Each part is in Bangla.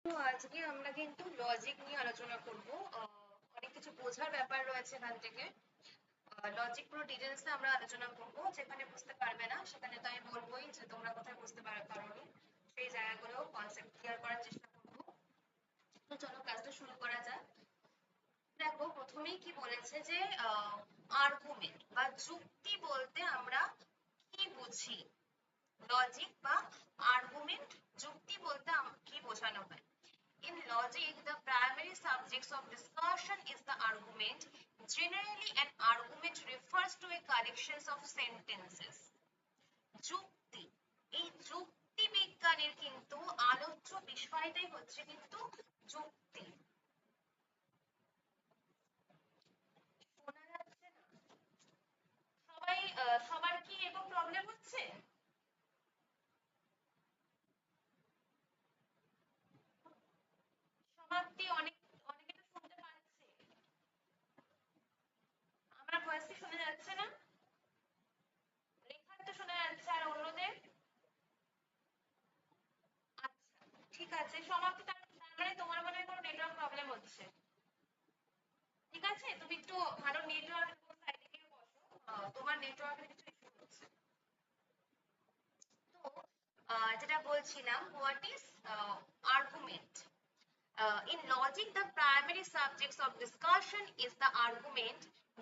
তো আজকে আমরা কিন্তু লজিক নিয়ে আলোচনা করব। অনেক কিছু বোঝার ব্যাপার রয়েছে এখান থেকে। লজিক পুরো ডিটেলসে আমরা আলোচনা করব। যেখানে বুঝতে পারবে না সেখানে তো আমি বলবোই যে তোমরা কোথায় বুঝতে পারোনি, সেই জায়গাগুলো কনসেপ্ট ক্লিয়ার করার চেষ্টা করব। তো চলো ক্লাসটা শুরু করা যাক। দেখো প্রথমেই কি বলেছে যে আর্গুমেন্ট বা যুক্তি বলতে আমরা কি বুঝি। লজিক বা আর্গুমেন্ট, যুক্তি বলতে কি বোঝানো হয়। In logic, the primary subjects of discussion is the argument. Generally, an argument refers to a collection of sentences. যুক্তি, এই যুক্তি বিজ্ঞানের কিন্তু আলোচ্য বিষয়টাই হচ্ছে কিন্তু যুক্তি। শোনা যাচ্ছে না? সবার কি এরকম প্রবলেম হচ্ছে? সমাপ্তি অনেকে তো শুনতে পাচ্ছে। আমার ভয়েস কি শোনা যাচ্ছে না? রেখার তো শোনা যাচ্ছে, আর অন্যদের? আচ্ছা, ঠিক আছে। সমাপ্তি, তার মানে তোমার মনে হয় কোনো নেটওয়ার্ক প্রবলেম হচ্ছে। ঠিক আছে, তুমি একটু ভালো নেটওয়ার্ক সাইডে গিয়ে বসো। তোমার নেটওয়ার্কের কিছু ইস্যু হচ্ছে। তো যেটা বলছিলাম, what is argument? In logic, the primary subjects of discussion is the argument.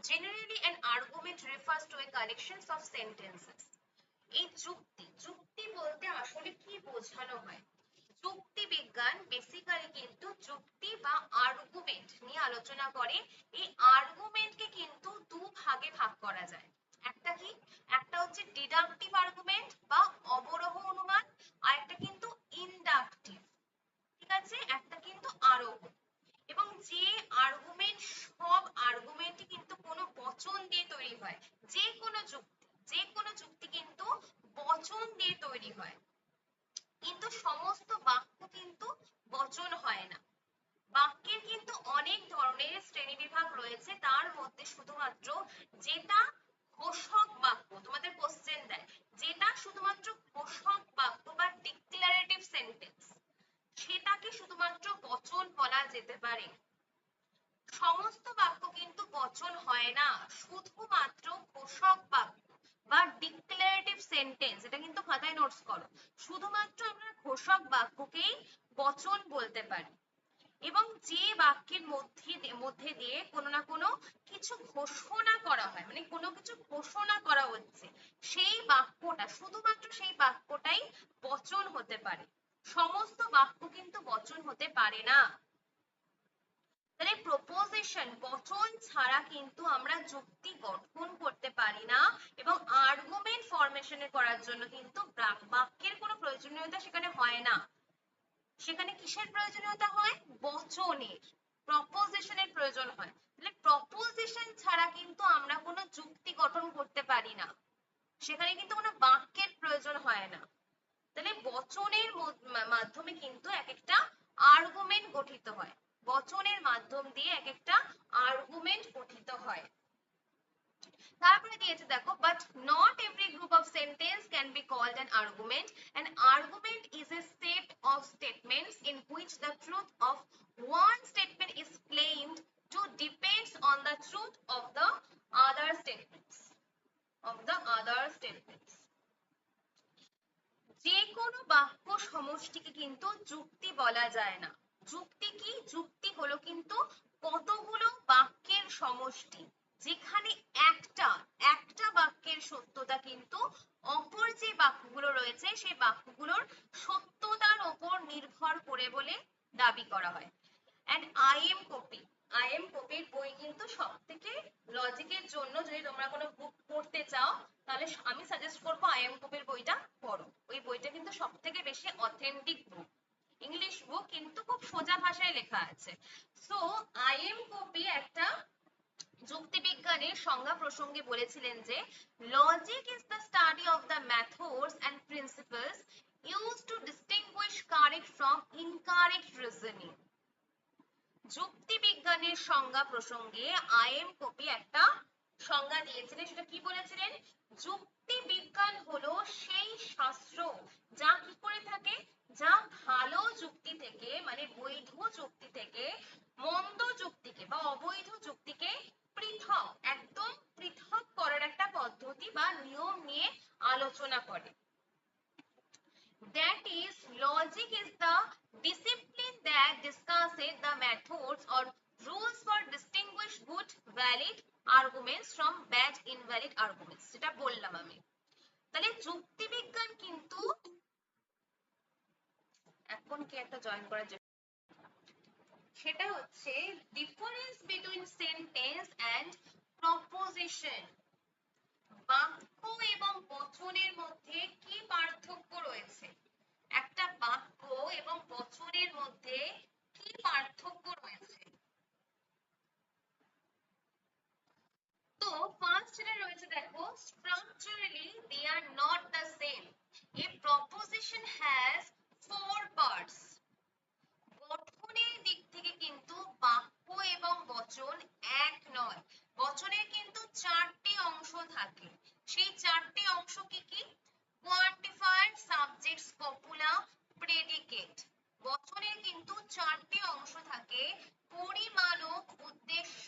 Generally, an argument refers to a collection of sentences. এই যুক্তি, যুক্তি বলতে আসলে কি বোঝানো হয়? যুক্তি বিজ্ঞান বেসিক্যালি কিন্তু যুক্তি বা আর্গুমেন্ট নিয়ে আলোচনা করে। এই আর্গুমেন্টকে কিন্তু দু ভাগে ভাগ করা যায়। একটা কি? একটা হচ্ছে ডিডাকটিভ আর্গুমেন্ট বা অবরোহ অনুমান, আর একটা কিন্তু ইনডাকটিভ। ঠিক আছে, একটা কিন্তু আরোহ। এবং যে আর্গুমেন্ট, সব আর্গুমেন্টই কিন্তু কোনো বচন দিয়ে তৈরি হয়। যে কোনো যুক্তি কিন্তু বচন দিয়ে তৈরি হয়, কিন্তু সমস্ত বাক্য কিন্তু বচন হয় না। বাক্যের কিন্তু অনেক ধরনের শ্রেণীবিভাগ রয়েছে, তার মধ্যে শুধুমাত্র যেটা ঘোষক বাক্য, তোমাদের কোশ্চেন দেয়, যেটা শুধুমাত্র ঘোষক বাক্য বা ডিক্লারেটিভ সেন্টেন্স, সেটাকে শুধুমাত্র বচন বলা যেতে পারে। সমস্ত বাক্য কিন্তু বচন হয় না, শুধুমাত্র ঘোষক বাক্য বা ডিক্লারেটিভ সেন্টেন্স, এটা কিন্তু খাতায় নোটস করো। শুধুমাত্র আমরা ঘোষক বাক্যকেই বচন বলতে পারি। এবং যে বাক্যের মধ্যে দিয়ে কোনো না কোনো কিছু ঘোষণা করা হয়, মানে কোনো কিছু ঘোষণা করা হচ্ছে, সেই বাক্যটা, শুধুমাত্র সেই বাক্যটাই বচন হতে পারে। সমস্ত বাক্য কিন্তু বচন হতে পারে না। তাহলে প্রপোজিশন, বচন ছাড়া কিন্তু আমরা যুক্তি গঠন করতে পারি না, এবং আর্গুমেন্ট ফরমেশন করার জন্য কিন্তু বাক্যের কোনো প্রয়োজনীয়তা সেখানে হয় না। সেখানে কিসের প্রয়োজনীয়তা হয়? বচনের, প্রপোজিশনের প্রয়োজন হয়। তাহলে প্রপোজিশন ছাড়া কিন্তু আমরা কোনো যুক্তি গঠন করতে পারি না, সেখানে কিন্তু কোনো বাক্যের প্রয়োজন হয় না। তাহলে বচনের মাধ্যমে কিন্তু এক একটা আর্গুমেন্ট গঠিত হয়, বচনের মাধ্যম দিয়ে এক একটা আর্গুমেন্ট গঠিত হয়। তারপরে দিয়েছে দেখো, but not every group of sentence can be called an argument. An argument is a set of statements in which the truth of one statement is claimed to depends on the truth of the other statements. যে কোনো বাক্য সমষ্টিকে কিন্তু যুক্তি বলা যায় না। যুক্তি কি? যুক্তি হলো কিন্তু কতগুলো বাক্যের সমষ্টি, যেখানে একটা একটা বাক্যের সত্যতা কিন্তু অপর যে বাক্যগুলো রয়েছে সেই বাক্যগুলোর সত্যতার উপর নির্ভর করে বলে দাবি করা হয়। অ্যান্ড আই এম কপির বই কিন্তু সব থেকে লজিকের জন্য, যদি তোমরা কোনো বুক পড়তে চাও তাহলে আমি সাজেস্ট করবো আই এম কপির বইটা পড়ো। ওই বইটা কিন্তু সব থেকে বেশি অথেন্টিক বুক, ইংলিশ বুক, কিন্তু খুব সোজা ভাষায় লেখা আছে। সো আই এম কপি একটা যুক্তিবিজ্ঞানের সংজ্ঞা প্রসঙ্গে বলেছিলেন যে logic is the study of the methods and principles used to distinguish correct from incorrect reasoning. যুক্তিবিজ্ঞানের সংজ্ঞা প্রসঙ্গে আই এম কপি একটা সংজ্ঞা দিয়েছিলেন। সেটা কি বলেছিলেন? যুক্তিবিজ্ঞান হলো সেই শাস্ত্র যা কি করে থাকে, যা ভালো যুক্তি থেকে, মানে মানে বৈধ যুক্তি থেকে মন্দ যুক্তিকে বা অবৈধ যুক্তিকে পৃথক, একদম পৃথক করার একটা পদ্ধতি বা নিয়ম নিয়ে আলোচনা করে। That is, logic is the discipline that discusses the methods or rules for distinguish good valid arguments from bad invalid arguments, যেটা বললাম আমি। তাহলে যুক্তিবিজ্ঞান কিন্তু এখন কি একটা জয়েন করার জন্য, সেটা হচ্ছে difference between sentence and proposition. বাক্য এবং বচনের মধ্যে কি পার্থক্য রয়েছে, একটা বাক্য এবং বচনের মধ্যে কি পার্থক্য রয়েছে। তো ফার্স্ট যেটা রয়েছে দেখো, structurally they are not the same. A proposition has four parts. গঠনের দিক থেকে কিন্তু বাক্য এবং বচন এক নয়, বচনের কিন্তু চারটি অংশ থাকে। সেই চারটি অংশ কি কি? Quantifier, subject, copula, predicate. বচনের কিন্তু চারটি অংশ থাকে, পরিমাণক, উদ্দেশ্য,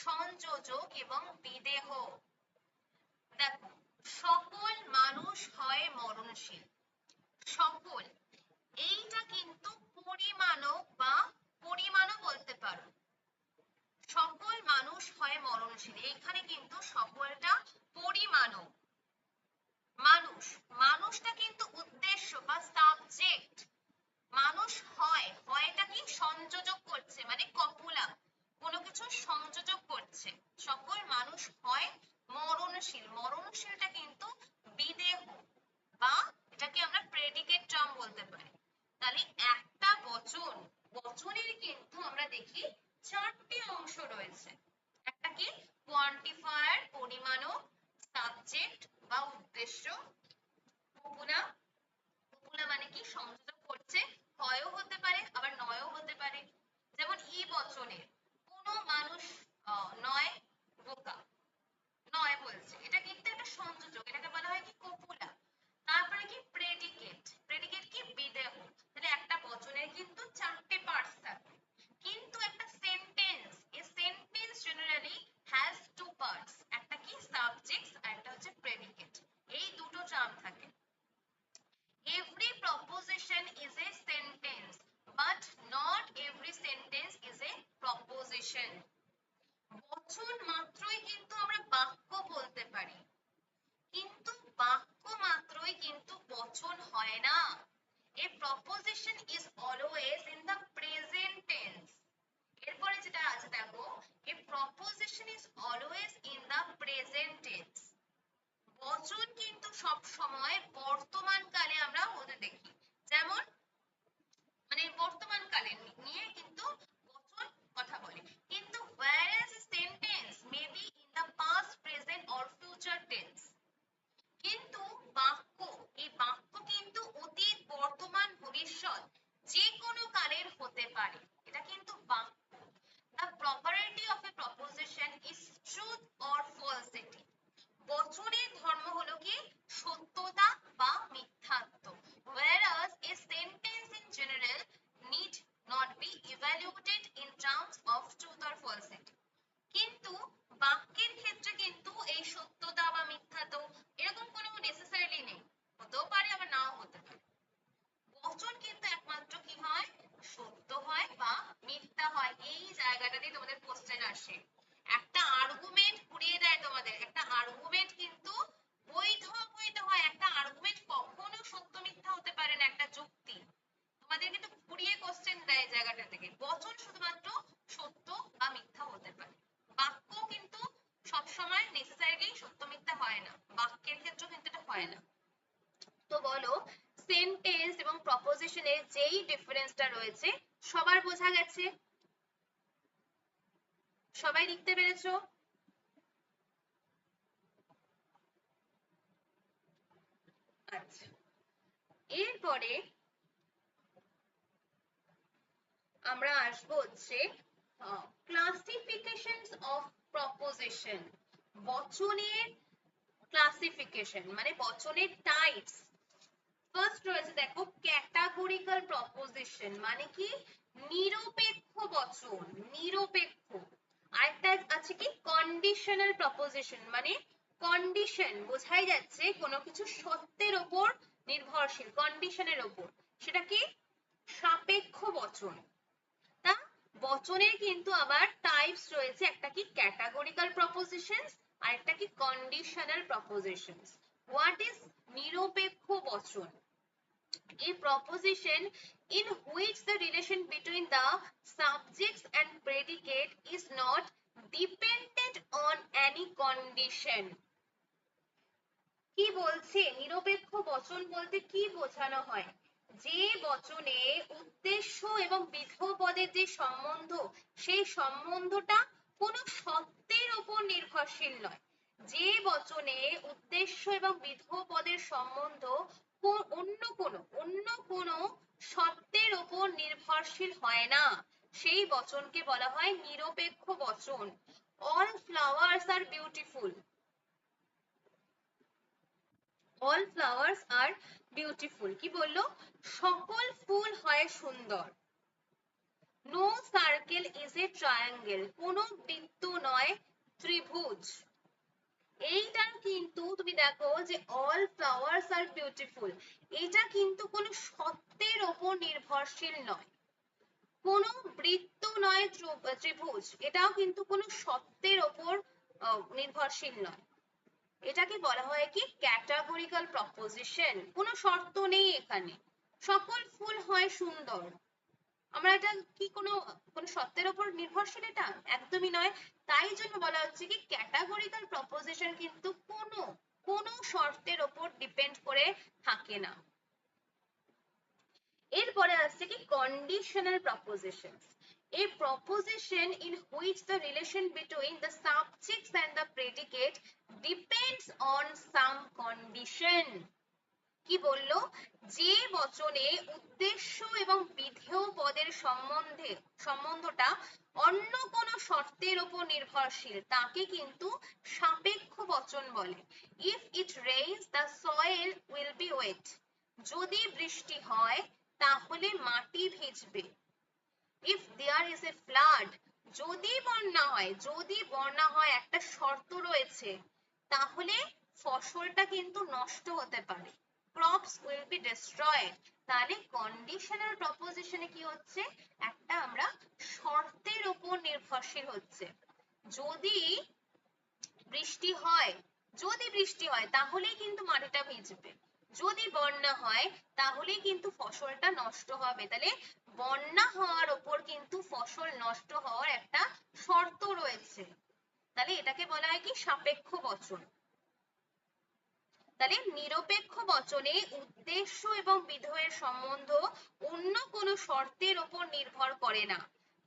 সংযোজক এবং বিদেহ। দেখো, সকল মানুষ হয় মরণশীল। সকল, এইটা কিন্তু পরিমাণক বা পরিমাণও বলতে পারো। সকল মানুষ হয় মরণশীল, এখানে কিন্তু সকলটা পরিমাণক। মানুষ, মানুষটা কিন্তু উদ্দেশ্য বা সাবজেক্ট। মানুষ হয়, হয়টা কি সংযোজক করছে, মানে কপুলা, কোনো কিছু সংযোজক করছে। সকল মানুষ হয় মরণশীল, মরণশীলটা কিন্তু বিদেহ বা এটাকে আমরা প্রেডিকেট টার্ম বলতে পারি। তাহলে একটা বচন, বচনের কিন্তু আমরা দেখি চারটি অংশ রয়েছে। একটা কি? কোয়ান্টিফায়ার, পরিমাণক, সাবজেক্ট বা উদ্দেশ্য, কপুলা। কপুলা মানে কি? সংযোজক করছে, হয়ও হতে পারে আবার নয়ও হতে পারে। যেমন ই বচনে কোনো মানুষ নয় বোকা, নয় বলছে, এটা কিন্তু একটা সংযোজক, এটাকে বলা হয় কি? কপুলা। তারপরে কি? প্রেডিকেট, প্রেডিকেট কি? বিদেহ। তাহলে একটা বচনের কিন্তু চারটে পার্টস থাকে, কিন্তু একটা sentence, a sentence generally has to parts, একটা কি? সাবজেক্ট আর একটা হচ্ছে প্রেডিকেট। এই দুটো টার্ম থাকে। Every proposition is a sentence, but not every sentence is a proposition. বচন মাত্রই কিন্তু আমরা বাক্য বলতে পারি, কিন্তু বাক্য মাত্রই কিন্তু বচন হয় না। A proposition is always in the present tense. এরপরে যেটা আছে দেখো, a proposition is always in the present tense. বচন কিন্তু সব সময় বর্তমান কালে আমরা হতে দেখি। যেমন মানে বর্তমান কালে নিয়ে কিন্তু বচন কথা বলে, কিন্তু whereas a sentence may be in the past, present or future tense. কিন্তু বাক্য, এই বাক্য কিন্তু অতীত, বর্তমান, ভবিষ্যৎ যে কোনো কালের হতে পারে, এটা কিন্তু বাক্য। The property of a proposition is truth or falsity. বচনের ধর্ম হলো কি? সত্যতা বা মিথ্যাত্ব। Whereas a sentence in general need not be evaluated in terms of truth or falsity. কিন্তু বাক্যের ক্ষেত্রে কিন্তু এই সত্যতা বা মিথ্যাত্ব এরকম কোনো নেসেসারিলি নেই, হতেও পারে আবার নাও হতে পারে। বচন কিন্তু একমাত্র কি হয়? সত্য হয় বা মিথ্যা হয়। এই জায়গাটাতেই তোমাদের কোশ্চেন আসে, একটা আর্গুমেন্ট ঘুরিয়ে দেয় তোমাদের, একটা আর্গুমেন্ট কিন্তু বৈধ অবৈধ হয়, একটা আর্গুমেন্ট কখনো সত্য মিথ্যা হতে পারে না, একটা যুক্তি তোমাদের কিন্তু ঘুরিয়ে কোশ্চেন দেয় জায়গাটা থেকে। বচন শুধুমাত্র সত্য বা মিথ্যা হতে পারে, বাক্য কিন্তু সবসময় নেসেসারিলি সত্য মিথ্যা হয় না, বাক্যের ক্ষেত্রেও কিন্তু এটা হয় না। তো বলো, সেন্টেন্স এবং প্রপোজিশনের যেই ডিফারেন্সটা রয়েছে সবার বোঝা গেছে? সবাই লিখতে পেরেছো? আচ্ছা, এরপরে আমরা আসবো হচ্ছে ক্লাসিফিকেশনস অফ প্রপোজিশন। বচনের ক্লাসিফিকেশন মানে বচনের টাইপস। ফার্স্ট রয়েছে দেখো ক্যাটাগরিক্যাল প্রপোজিশন, মানে কি নিরপেক্ষ বচন, নিরপেক্ষ। আরেকটা আছে কি কন্ডিশনাল প্রপোজিশন, মানে কন্ডিশন বোঝাই যাচ্ছে কোনো কিছু সত্যের উপর নির্ভরশীল, কন্ডিশনের উপর, সেটা কি সাপেক্ষ বচন। তা বচনের কিন্তু আবার টাইপস রয়েছে, একটা কি ক্যাটাগরিক্যাল প্রপোজিশনস আর একটা কি কন্ডিশনাল প্রপোজিশনস। হোয়াট ইজ নিরপেক্ষ বচন? A proposition in which the relation between the subjects and predicate is not dependent on any condition. কি বলছে নিরপেক্ষ বচন বলতে কি বোঝানো হয়? যে বচনে উদ্দেশ্য এবং বিধেয় পদের যে সম্বন্ধ, সেই সম্বন্ধটা কোনো সত্যের উপর নির্ভরশীল নয়। যে বচনে উদ্দেশ্য এবং বিধেয় পদের সম্বন্ধ অন্য কোনো সত্যের উপর নির্ভরশীল হয় না, সেই বচনকে বলা হয় নিরপেক্ষ বচন। All flowers are beautiful, all flowers are beautiful, কি বললো? সকল ফুল হয় সুন্দর। no circle is a triangle, কোনো বৃত্ত নয় ত্রিভুজ। এইটার কিন্তু তুমি দেখো যে all flowers are beautiful, এটা কিন্তু কোনো সত্যের উপর নির্ভরশীল নয়, কোনো বৃত্ত নয় ত্রিভুজ, এটাও কিন্তু কোনো সত্যের উপর নির্ভরশীল নয়। এটাকে বলা হয় কি ক্যাটাগরিক্যাল প্রপোজিশন, কোনো শর্ত নেই এখানে। সকল ফুল হয় সুন্দর, আমরা এটা কি কোনো সত্যের উপর নির্ভরশীল? এটা একদমই নয়। তাই জন্য বলা হচ্ছে কি ক্যাটাগরিক্যাল প্রপোজিশন কিন্তু কোনো শর্তের উপর ডিপেন্ড করে থাকে না। এরপরে আসছে কি conditional প্রপোজিশনস। A proposition in which the relation between the subjects and the predicate depends on some condition. কি বললো? যে বচনে উদ্দেশ্য এবং বিধেয় পদের সম্বন্ধটা অন্য কোনো শর্তের উপর নির্ভরশীল, তাকে কিন্তু সাপেক্ষ বচন বলে। If it rains, the soil will be wet. যদি বৃষ্টি হয় তাহলে মাটি ভিজবে। If there is a flood, যদি বন্যা হয় একটা শর্ত রয়েছে, তাহলে ফসলটা কিন্তু নষ্ট হতে পারে, crops will be destroyed। তাহলে কন্ডিশনাল প্রপোজিশনে কি হচ্ছে, একটা আমরা শর্তের উপর নির্ভরশীল হচ্ছে। যদি বৃষ্টি হয় তাহলেই কিন্তু মাটিটা ভিজবে, যদি বন্যা হয় তাহলেই কিন্তু ফসলটা নষ্ট হবে। তাহলে বন্যা হওয়ার উপর কিন্তু ফসল নষ্ট হওয়ার একটা শর্ত রয়েছে, তাহলে এটাকে বলা হয় কি সাপেক্ষ বচন। তাহলে নিরপেক্ষ বচনে উদ্দেশ্য এবং বিধেয়ের সম্বন্ধ অন্য কোনো শর্তের উপর নির্ভর করে না,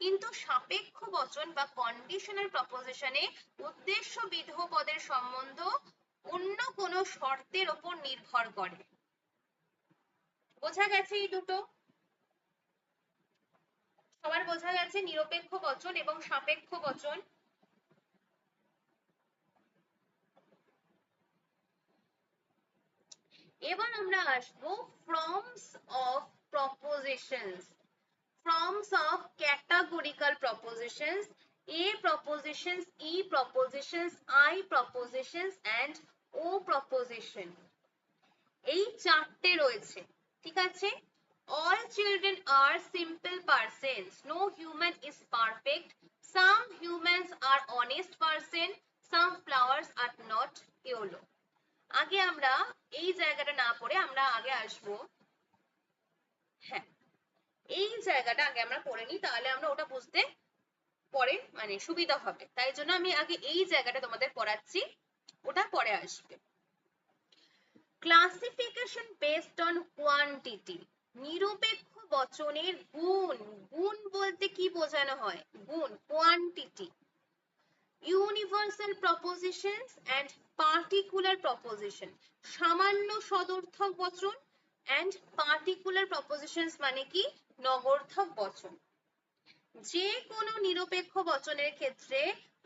কিন্তু সাপেক্ষ বচন বা কন্ডিশনাল প্রপোজিশনে উদ্দেশ্য বিধেয় পদের সম্বন্ধ অন্য কোনো শর্তের উপর নির্ভর করে। বোঝা গেছে এই দুটো? সবার বোঝা গেছে নিরপেক্ষ বচন এবং সাপেক্ষ বচন? এবার আমরা আসবো forms of প্রপোজিশনস, forms of categorical propositions, A propositions, E propositions, I propositions and O proposition। এই চারটে রয়েছে, ঠিক আছে? All children are simple persons, no human is perfect, some humans are honest person, some flowers are not yellow। আগে আমরা এই জায়গাটা না পড়ে আমরা আগে আসবো, হ্যাঁ এই জায়গাটা আগে আমরা পড়ে নিই, তাহলে আমরা ওটা বুঝতে পরে মানে সুবিধা হবে। তাই জন্য আমি আগে এই জায়গাটা তোমাদের পড়াচ্ছি, ওটা পরে আসবে। ক্লাসিফিকেশন বেসড অন কোয়ান্টিটি, নিরপেক্ষ বচনের গুণ, গুণ বলতে কি বোঝানো হয়? গুণ, quantity. Universal propositions and particular proposition, সামান্য সদর্থক বচন এন্ড পার্টিকুলার প্রপোজিশনস মানে কি নগর্থক বচন। যে কোনো নিরপেক্ষ বচনের ক্ষেত্রে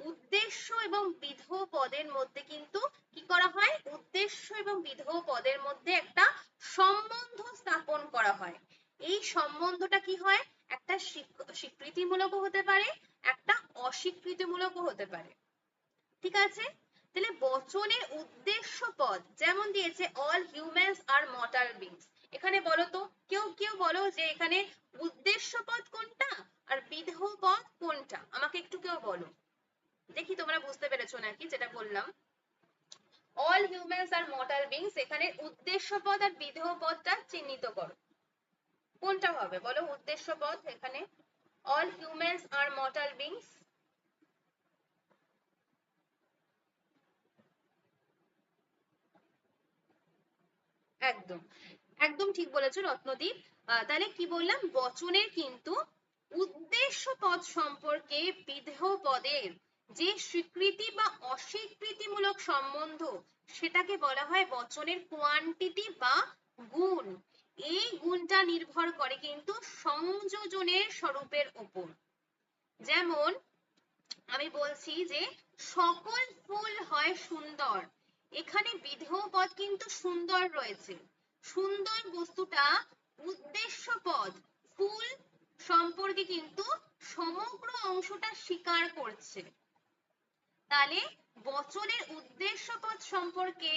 উদ্দেশ্য এবং বিধেয় পদের মধ্যে কিন্তু কি করা হয়, উদ্দেশ্য এবং বিধেয় পদের মধ্যে একটা সম্বন্ধ স্থাপন করা হয়। এই সম্বন্ধটা কি হয়, একটা স্বীকৃতিমূলকও হতে পারে, একটা অস্বীকৃতিমূলকও হতে পারে। ঠিক আছে, তাহলে বচনের উদ্দেশ্য পদ যেমন দিয়েছে অল হিউম্যানস আর মর্টাল বিংস, এখানে বলো তো, কেউ কেউ বলো যে এখানে উদ্দেশ্য পদ কোনটা আর বিধেয় পদ কোনটা, আমাকে একটু কেউ বলো দেখি তোমরা বুঝতে পেরেছো নাকি যেটা বললাম। অল হিউম্যানস আর মর্টাল বিংস, এখানে উদ্দেশ্য পদ আর বিধেয় পদটা চিহ্নিত করো, কোনটা হবে বলো উদ্দেশ্য পদ এখানে, অল হিউম্যানস আর মর্টাল বিংস। একদম একদম ঠিক বলেছো রত্নদীপ। তাহলে কি বললাম, বচনের কিন্তু উদ্দেশ্য পদ সম্পর্কে বিধেয় পদের যে স্বীকৃতি বা অস্বীকৃতিমূলক সম্বন্ধ, সেটাকে বলা হয় বচনের কোয়ান্টিটি বা গুণ। এই গুণটা নির্ভর করে কিন্তু সংযোজনের স্বরূপের উপর। যেমন আমি বলছি যে সকল ফুল হয় সুন্দর, এখানে বিধেয় পদ কিন্তু সুন্দর রয়েছে, সুন্দর বস্তুটা উদ্দেশ্য পদ ফুল সম্পর্কে কিন্তু সমগ্র অংশটা স্বীকার করছে। তাহলে বচনের উদ্দেশ্য পদ সম্পর্কে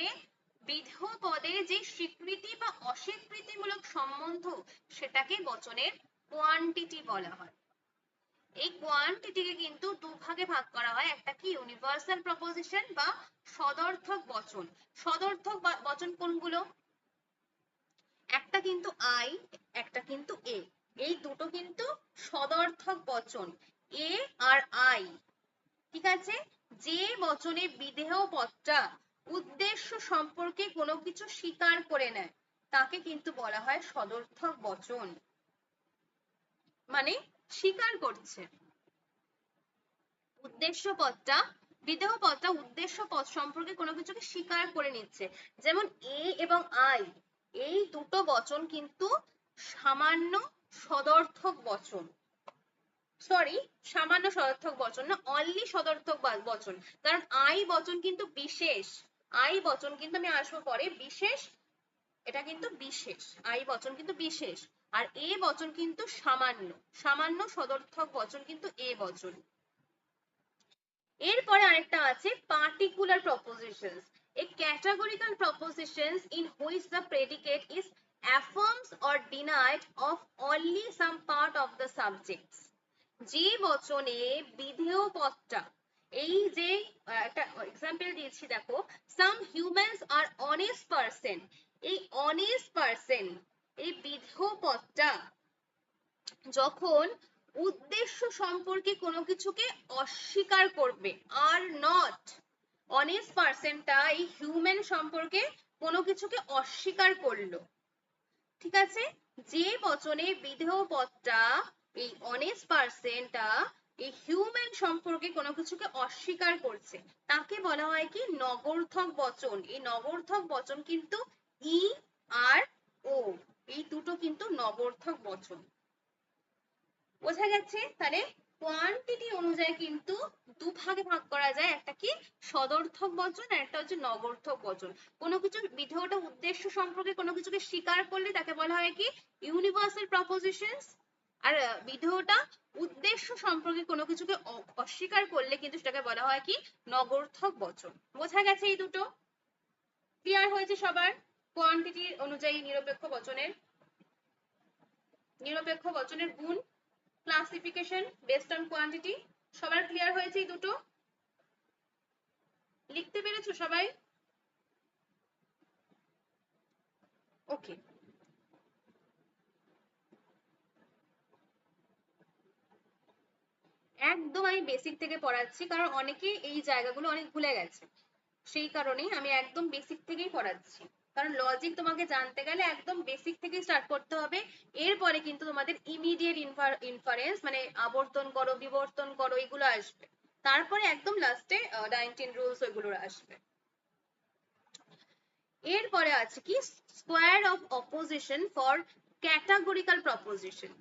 বিধেয় পদের যে স্বীকৃতি বা অস্বীকৃতিমূলক সম্বন্ধ, সেটাকে বচনের কোয়ান্টিটি বলা হয়। এই কোয়ান্টিটিকে কিন্তু দুভাগে ভাগ করা হয়, একটা কি ইউনিভার্সাল প্রপোজিশন বা সদর্থক বচন। সদর্থক বচন কোনগুলো, একটা কিন্তু আই, একটা কিন্তু এ, এই দুটো কিন্তু সদর্থক বচন, এ আর আই। ঠিক আছে, যে বচনে বিধেয় পদটা উদ্দেশ্য সম্পর্কে কোনো কিছু স্বীকার করে নেয় তাকে কিন্তু বলা হয় সদর্থক বচন, মানে স্বীকার করছে। উদ্দেশ্য পদটা বিধেয় পদটা উদ্দেশ্য পদ সম্পর্কে কোনো কিছুকে স্বীকার করে নিচ্ছে। যেমন এ এবং আই, এই দুটো বচন কিন্তু সামান্য সদর্থক বচন, সরি সামান্য সদর্থক বচন না, অনলি সদর্থক বচন, কারণ আই বচন কিন্তু বিশেষ, আই বচন কিন্তু আমি আসবো পরে, বিশেষ, এটা কিন্তু বিশেষ, আই বচন কিন্তু বিশেষ, আর এ বচন কিন্তু সামান্য, সামান্য সদর্থক বচন কিন্তু এ বচন। এরপরে আরেকটা আছে particular propositions, a categorical propositions in which the predicate is affirms or denied of only some part of the subjects। যে বচনে বিধেয় পদটা, এই যে একটা এক্সাম্পল দিয়েছি দেখো, some humans are honest person, এই honest person এই বিধেয় পদটা যখন উদ্দেশ্য সম্পর্কে কোনো কিছুকে অস্বীকার করবে, আর নট, অনেস্ট পার্সনটা এই হিউম্যান সম্পর্কে কোনো কিছুকে অস্বীকার করলো। ঠিক আছে, যে বচনে বিধেয় পদটা এই অনেস্ট পার্সনটা এই হিউম্যান সম্পর্কে কোনো কিছুকে অস্বীকার করছে তাকে বলা হয় কি নগর্থক বচন। এই নগর্থক বচন কিন্তু ই আর ও, এই দুটো কিন্তু নগর্থক বচন। বোঝা গেছে, তাহলে কোয়ান্টিটি অনুযায়ী কিন্তু দুভাগে ভাগ করা যায়, একটা কি সদর্থক বচন আর একটা হচ্ছে নগর্থক বচন। কোনো কিছু বিধেয়টা উদ্দেশ্য সম্পর্কে কোনো কিছুকে স্বীকার করলে তাকে বলা হয় কি ইউনিভার্সাল প্রপোজিশনস, আর বিধেয়টা উদ্দেশ্য সম্পর্কে কোনো কিছুকে অস্বীকার করলে কিন্তু সেটাকে বলা হয় কি নগর্থক বচন। বোঝা গেছে এই দুটো, ক্লিয়ার হয়েছে সবার? কোয়ান্টিটি অনুযায়ী নিরপেক্ষ বচনের গুণ, ক্লাসিফিকেশন বেসড অন কোয়ান্টিটি, সবার ক্লিয়ার হয়েছে এই দুটো? লিখতে পেরেছো সবাই? ওকে, একদম আমি বেসিক থেকে পড়াচ্ছি কারণ অনেকে এই জায়গাগুলো অনেক ভুলে গেছে, সেই কারণেই আমি একদম বেসিক থেকেই পড়াচ্ছি, কারণ লজিক তোমাকে জানতে গেলে একদম বেসিক থেকেই স্টার্ট করতে হবে। এরপরে কিন্তু তোমাদের ইমিডিয়েট ইনফারেন্স মানে আবর্তন করো বিবর্তন করো এগুলো আসবে, তারপরে একদম লাস্টে 19 রুলস ওইগুলো আসবে। এরপরে আছে কি square of opposition for categorical proposition,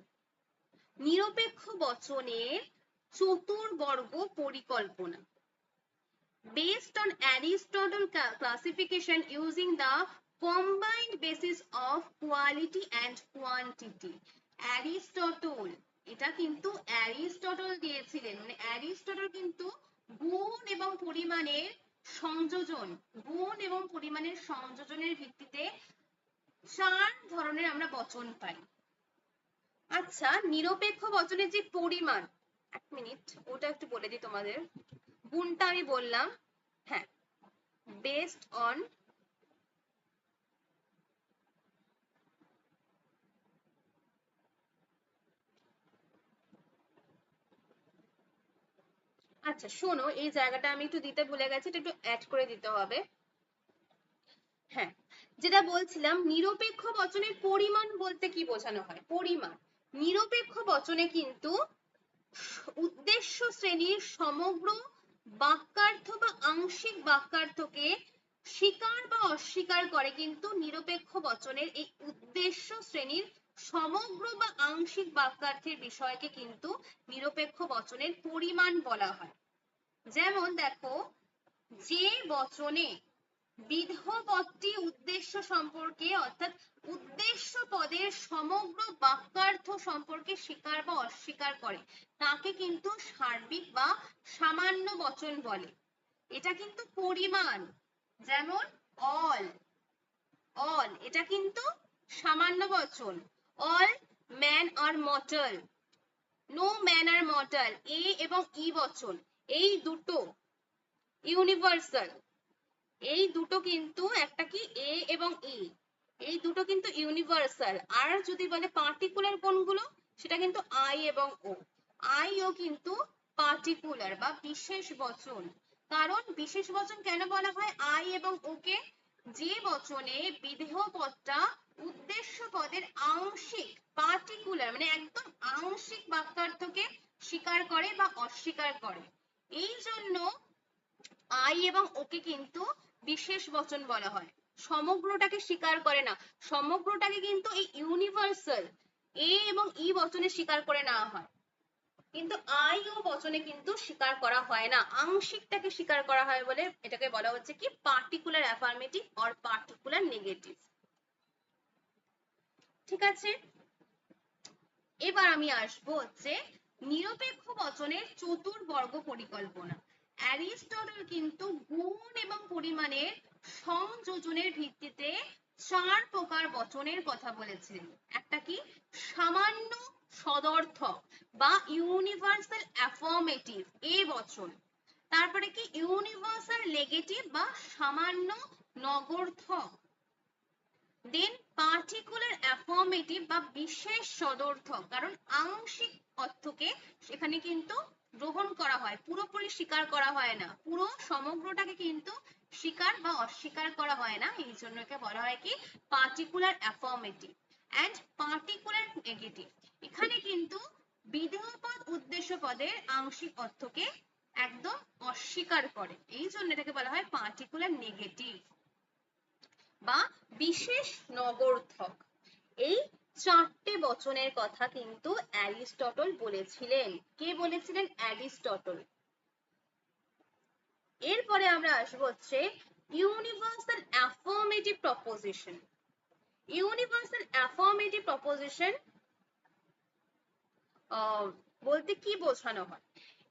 নিরপেক্ষ বচনের চতুর্বর্গ পরিকল্পনা। Based on Aristotle classification using the combined basis of quality and quantity, Aristotle, এটা কিন্তু অ্যারিস্টটল দিয়েছিলেন, মানে অ্যারিস্টটল কিন্তু গুণ এবং পরিমাণের সংযোজন, গুণ এবং পরিমাণের সংযোজনের ভিত্তিতে 4 ধরনের আমরা বচন পাই। আচ্ছা, নিরপেক্ষ বচনের যে পরিমাণ, এক মিনিট ওটা একটু বলে দিই তোমাদের, গুণটা আমি বললাম, হ্যাঁ, বেসড অন আচ্ছা শোনো, এই জায়গাটা আমি একটু দিতে ভুলে গেছি, এটা একটু অ্যাড করে দিতে হবে। হ্যাঁ, যেটা বলছিলাম, নিরপেক্ষ বচনের পরিমাণ বলতে কি বোঝানো হয়? পরিমাণ, নিরপেক্ষ বচনে কিন্তু উদ্দেশ্য শ্রেণীর সমগ্র বাক্যার্থ বা আংশিক বাক্যার্থকে স্বীকার বা অস্বীকার করে, কিন্তু নিরপেক্ষ বচনের এই উদ্দেশ্য শ্রেণীর সমগ্র বা আংশিক বাক্যার্থের বিষয়কে কিন্তু নিরপেক্ষ বচনের পরিমাণ বলা হয়। যেমন দেখো, যে বচনে বিধেয় পদটি উদ্দেশ্য সম্পর্কে অর্থাৎ উদ্দেশ্য পদের সমগ্র বাক্যার্থ সম্পর্কে স্বীকার বা অস্বীকার করে তাকে কিন্তু সার্বিক বা সামান্য বচন বলে। এটা কিন্তু পরিমাণ, যেমন অল, অল এটা কিন্তু সামান্য বচন, all man are mortal, no man are mortal, A এবং ই বচন, এই দুটো ইউনিভার্সাল, এই দুটো কিন্তু একটা কি এ এবং ই, এই দুটো কিন্তু ইউনিভার্সাল। আর যদি বলে পার্টিকুলার কোনগুলো, সেটা কিন্তু আই এবং ও, আই ও কিন্তু পার্টিকুলার বা বিশেষ বচন। কারণ বিশেষ বচন কেন বলা হয় আই এবং ওকে? যে বচনে বিধেয় পদটা উদ্দেশ্য পদের আংশিক, পার্টিকুলার মানে একদম আংশিক বাক্যার্থকে স্বীকার করে বা অস্বীকার করে, এই জন্য আই এবং ওকে কিন্তু বিশেষ বচন বলা হয়। সমগ্রটাকে স্বীকার করে না, সমগ্রটাকে কিন্তু এই ইউনিভার্সাল এ এবং ই বচনে স্বীকার করে নেওয়া হয়, কিন্তু আই ও বচনে কিন্তু স্বীকার করা হয় না, আংশিকটাকে স্বীকার করা হয় বলে এটাকে বলা হচ্ছে কি particular affirmative or particular negative. ঠিক আছে, এবার আমি আসবো হচ্ছে নিরপেক্ষ বচনের চতুর্বর্গ পরিকল্পনা। অ্যারিস্টটল কিন্তু গুণ এবং পরিমাণের সংযোজনের ভিত্তিতে 4 প্রকার বচনের কথা বলেছিলেন। একটা কি সামান্য সদর্থক বা ইউনিভার্সাল অ্যাফার্মেটিভ এ বচন, তারপরে কি ইউনিভার্সাল নেগেটিভ বা সামান্য নগর্থক, দেন পার্টিকুলার অ্যাফার্মেটিভ বা বিশেষ সদর্থক, কারণ আংশিক অর্থকে সেখানে কিন্তু গ্রহণ করা হয়, পুরোপুরি স্বীকার করা হয় না, পুরো সমগ্রটাকে কিন্তু স্বীকার বা অস্বীকার করা হয় না, এই জন্য একে বলা হয় কি particular affirmative and particular negative. এখানে কিন্তু বিধেয় পদ উদ্দেশ্য পদের আংশিক অর্থকে একদম অস্বীকার করে, এই জন্য এটাকে বলা হয় পার্টিকুলার নেগেটিভ বা বিশেষ নগর্থক। এই 4টে বচনের কথা কিন্তু অ্যারিস্টটল বলেছিলেন। কে বলেছিলেন? অ্যারিস্টটল। এরপরে আমরা আসবো হচ্ছে universal affirmative proposition. Universal affirmative proposition বলতে কি বোঝানো হয়?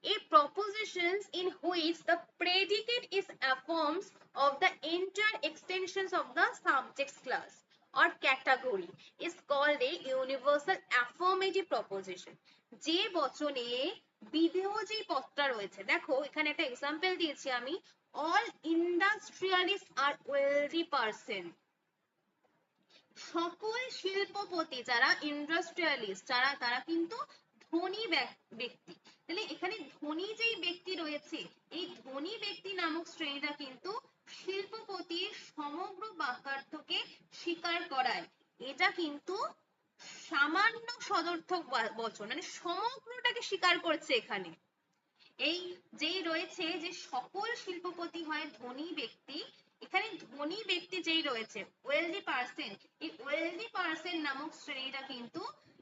A propositions in which the predicate is affirms of the entire extensions of the subject class or category is called a universal affirmative proposition. যে বচনে বিধেয় যে পদটা রয়েছে, দেখো এখানে একটা এক্সাম্পল দিয়েছি আমি, all industrialists are wealthy person, সকল শিল্পপতি যারা ইন্ডাস্ট্রিয়ালিস্ট যারা তারা কিন্তু ধনী ব্যক্তি, তাহলে এখানে ধনী যেই ব্যক্তি রয়েছে এই ধনী ব্যক্তি নামক শ্রেণীটা কিন্তু শিল্পপতির সমগ্র বাক্যার্থকে স্বীকার করায়, এটা কিন্তু সামান্য সদর্থক বচন, মানে সমগ্রটাকে স্বীকার করছে এখানে। এই যেই রয়েছে যে সকল শিল্পপতি হয় ধনী ব্যক্তি, এখানে ধনী ব্যক্তি যেই রয়েছে ওয়েলদি পার্সন, এই ওয়েলদি পার্সন নামক শ্রেণীটা কিন্তু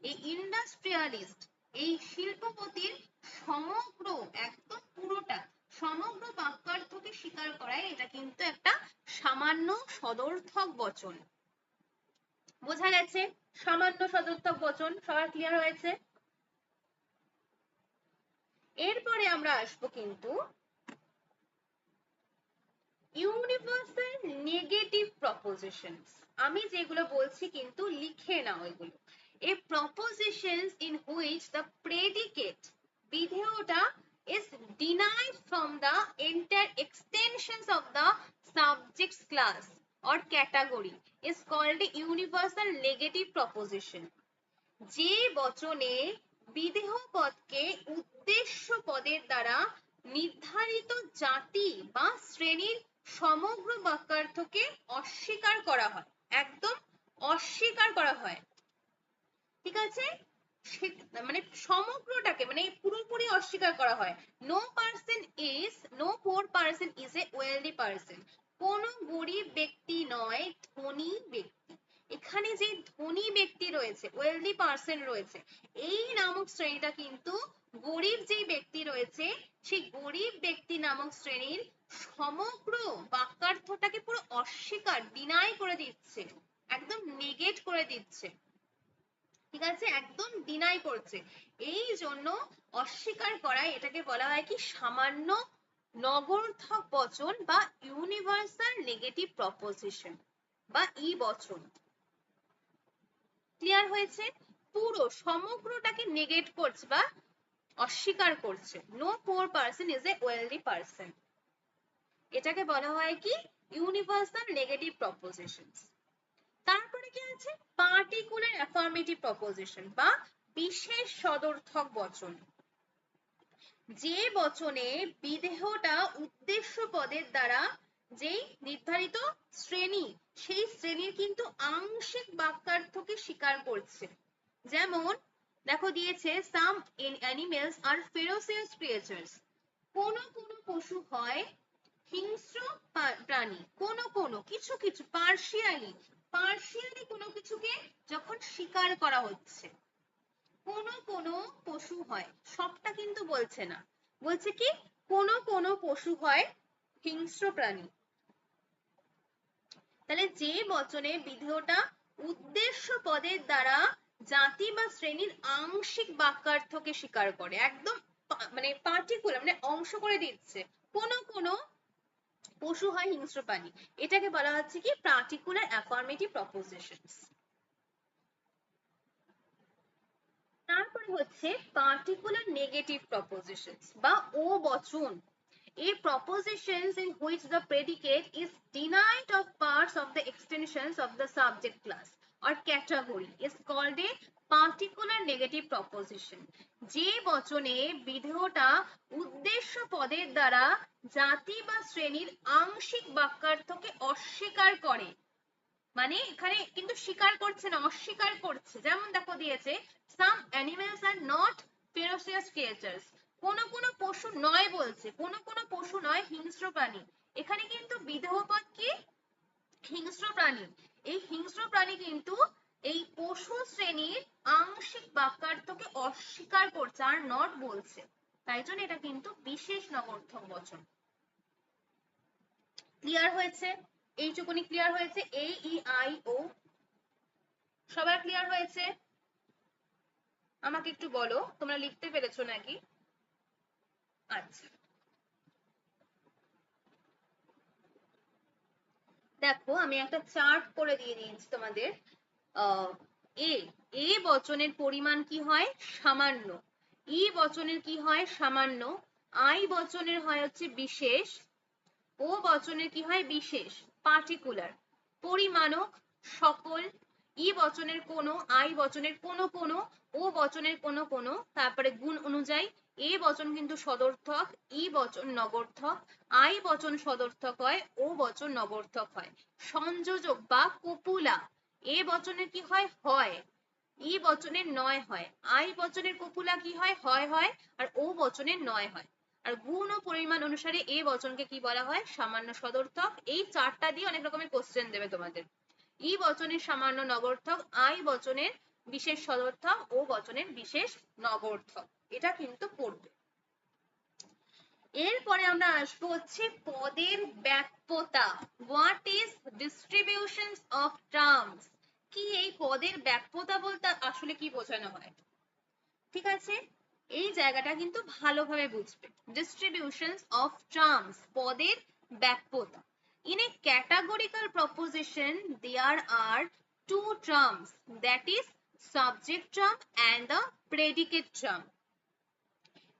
এই ইন্ডাস্ট্রিয়ালিস্ট এই শিল্পপতির সমগ্র একদম পুরোটা সমগ্র বাক্যার্থকে স্বীকার করায়, এটা কিন্তু একটা সামান্য সামান্য সদর্থক বচন। বোঝা গেছে? সামান্য সদর্থক বচন সবার ক্লিয়ার হয়েছে? এরপরে আমরা আসবো কিন্তু ইউনিভার্সাল নেগেটিভ প্রপোজিশনস। আমি যেগুলো বলছি কিন্তু লিখে নাও এগুলো। A propositions in which the predicate বিধেয়টা is denied from the entire extensions of the subjects class or category is called a universal negative proposition. যে বচনে বিধেয় পদকে উদ্দেশ্য পদের দ্বারা নির্ধারিত জাতি বা শ্রেণীর সমগ্র বাক্যার্থকে অস্বীকার করা হয়, একদম অস্বীকার করা হয়, ঠিক আছে? মানে সমগ্রটাকে মানে পুরোপুরি অস্বীকার করা হয়। No poor person is a wealthy person. কোন গরিব ব্যক্তি নয় ধনী ব্যক্তি। এখানে যে ধনী ব্যক্তি রয়েছে, ওয়েলদি পারসন রয়েছে, এই নামক শ্রেণীটা কিন্তু গরিব যে ব্যক্তি রয়েছে সেই গরিব ব্যক্তি নামক শ্রেণীর সমগ্র বাক্যার্থটাকে পুরো অস্বীকার, ডিনাই করে দিচ্ছে, একদম নেগেট করে দিচ্ছে, ঠিক আছে? একদম ডিনাই করছে। এই জন্য অস্বীকার করা এটাকে বলা হয় কি সামান্য নগর্থক বচন বা ইউনিভার্সাল নেগেটিভ প্রপোজিশন বা ই বচন। ক্লিয়ার হয়েছে? পুরো সমগ্রটাকে নেগেট করছে বা অস্বীকার করছে। No poor person is a wealthy person, এটাকে বলা হয় কি ইউনিভার্সাল নেগেটিভ প্রপোজিশনস। তারপরে কি আছে পার্টিকুলার অ্যাফার্মেটিভ প্রপোজিশন বা বিশেষ সদর্থক বচন। যে বচনে বিধেয়টা উদ্দেশ্য পদের দ্বারা যেই নির্ধারিত শ্রেণী সেই শ্রেণীর কিন্তু আংশিক বাক্যার্থকে স্বীকার করছে। যেমন দেখো দিয়েছে সাম অ্যানিমেলস আর ফেরোসিয়াস ক্রিয়েচার্স। কোন কোন পশু হয় হিংস্র প্রাণী, কোন কোন কিছু কিছু পার্শিয়ালি কোনো কিছুকে যখন স্বীকার করা হচ্ছে, কোন কোন পশু হয়, সবটা কিন্তু বলছে না, বলছে কি কোন কোন পশু হয় হিংস্র প্রাণী। তাহলে যে বচনে বিধেয়টা উদ্দেশ্য পদের দ্বারা জাতি বা শ্রেণীর আংশিক বাক্যার্থকে স্বীকার করে, একদম মানে পার্টিকুলার মানে অংশ করে দিচ্ছে, কোন কোন পশু হয় হিংস্র প্রাণী, এটাকে বলা হচ্ছে কি পার্টিকুলার অ্যাফার্মেটিভ প্রপোজিশনস। তারপরে হচ্ছে পার্টিকুলার নেগেটিভ প্রপোজিশনস বা ও বচন। A propositions in which the predicate is denied of parts of the extensions of the subject class or category is called a particular negative proposition. যে বচনে বিধেয়টা উদ্দেশ্য পদের দ্বারা জাতি বা শ্রেণীর আংশিক বাক্যার্থকে অস্বীকার করে, মানে এখানে কিন্তু স্বীকার করছে না, অস্বীকার করছে। যেমন দেখো দিয়েছে some animals are not ferocious creatures, কোন কোন পশু নয় বলছে, কোন কোন পশু নয় হিংস্র প্রাণী। এখানে কিন্তু বিধেয় পদ কি হিংস্র প্রাণী, এই হিংস্র প্রাণী কিন্তু এই পশু শ্রেণীর আংশিক বাক্যার্থকে অস্বীকার করছে আর নট বলছে, তাই জন্য এটা কিন্তু বিশেষ নগর্থক বচন। ক্লিয়ার হয়েছে? এইটুকুনি ক্লিয়ার হয়েছে? এ ই আই ও সবার ক্লিয়ার হয়েছে? আমাকে একটু বলো তোমরা লিখতে পেরেছো নাকি? আচ্ছা দেখো আমি একটা চার্ট করে দিয়ে দিয়েছি তোমাদের। এ এ বচনের পরিমাণ কি হয় সামান্য, ই বচনের কি হয় সামান্য, আই বচনের হয় হচ্ছে বিশেষ, ও বচনের কি হয় বিশেষ পার্টিকুলার, পরিমাণক সকল, ই বচনের কোন, আই বচনের কোন কোন, ও বচনের কোন কোন, তারপরে গুণ অনুযায়ী এ বচন কিন্তু সদর্থক, ই বচন নগর্থক, আই বচন সদর্থক হয়, ও বচন নগর্থক হয়। সংযোজক বা কপুলা এ বচনের কি হয় হয়, ই বচনের নয় হয়, আই বচনের কপুলা কি হয় হয় হয়, আর ও বচনের নয় হয়। আর গুণ ও পরিমাণ অনুসারে এ বচনকে কি বলা হয় সামান্য সদর্থক। এই চারটা দিয়ে অনেক রকমের কোশ্চেন দেবে তোমাদের। ই বচনের সামান্য নগর্থক, আই বচনের বিশেষ সদর্থক, ও বচনের বিশেষ নগর্থক, এটা কিন্তু পড়বে। এরপরে আমরা আসবো হচ্ছে পদের ব্যাপ্যতা। What is distributions of terms? কি এই পদের ব্যাপ্যতা বলতে আসলে কি বোঝানো হয়? ঠিক আছে, এই জায়গাটা কিন্তু ভালোভাবে বুঝবে। ডিস্ট্রিবিউশনস অফ টার্মস, পদের ব্যাপ্যতা। In a categorical proposition, there are two terms, that is subject term and the predicate term.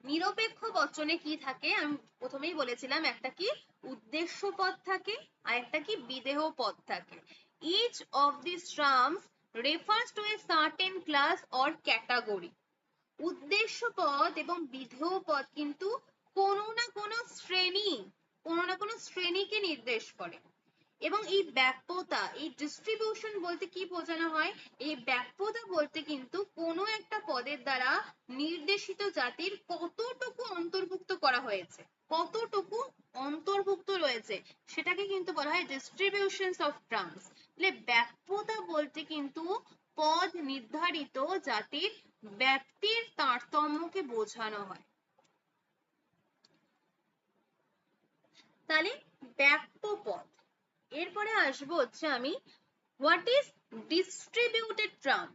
নিরপেক্ষ বচনে কি থাকে? আমি প্রথমেই বলেছিলাম, একটা কি উদ্দেশ্য পদ থাকে আর একটা কি বিধেয় পদ থাকে। Each of these terms refers to a certain class or category. উদ্দেশ্য পদ এবং বিধেয় পদ কিন্তু কোনো না কোনো শ্রেণীকে নির্দেশ করে। এবং এই ব্যাপ্যতা, এই ডিস্ট্রিবিউশন বলতে কি বোঝানো হয়? এই ব্যাপ্যতা বলতে কিন্তু কোনো একটা পদের দ্বারা নির্দেশিত জাতির কতটুকু অন্তর্ভুক্ত করা হয়েছে, কতটুকু অন্তর্ভুক্ত রয়েছে, সেটাকে কিন্তু বলা হয় ডিস্ট্রিবিউশনস অফ টার্মস। তাহলে ব্যাপ্যতা বলতে কিন্তু পদ নির্ধারিত জাতির ব্যাপ্তির তারতম্যকে বোঝানো হয়। তাহলে ব্যাপ্য পদ। এরপরে আসবো হচ্ছে আমি what is distributed term?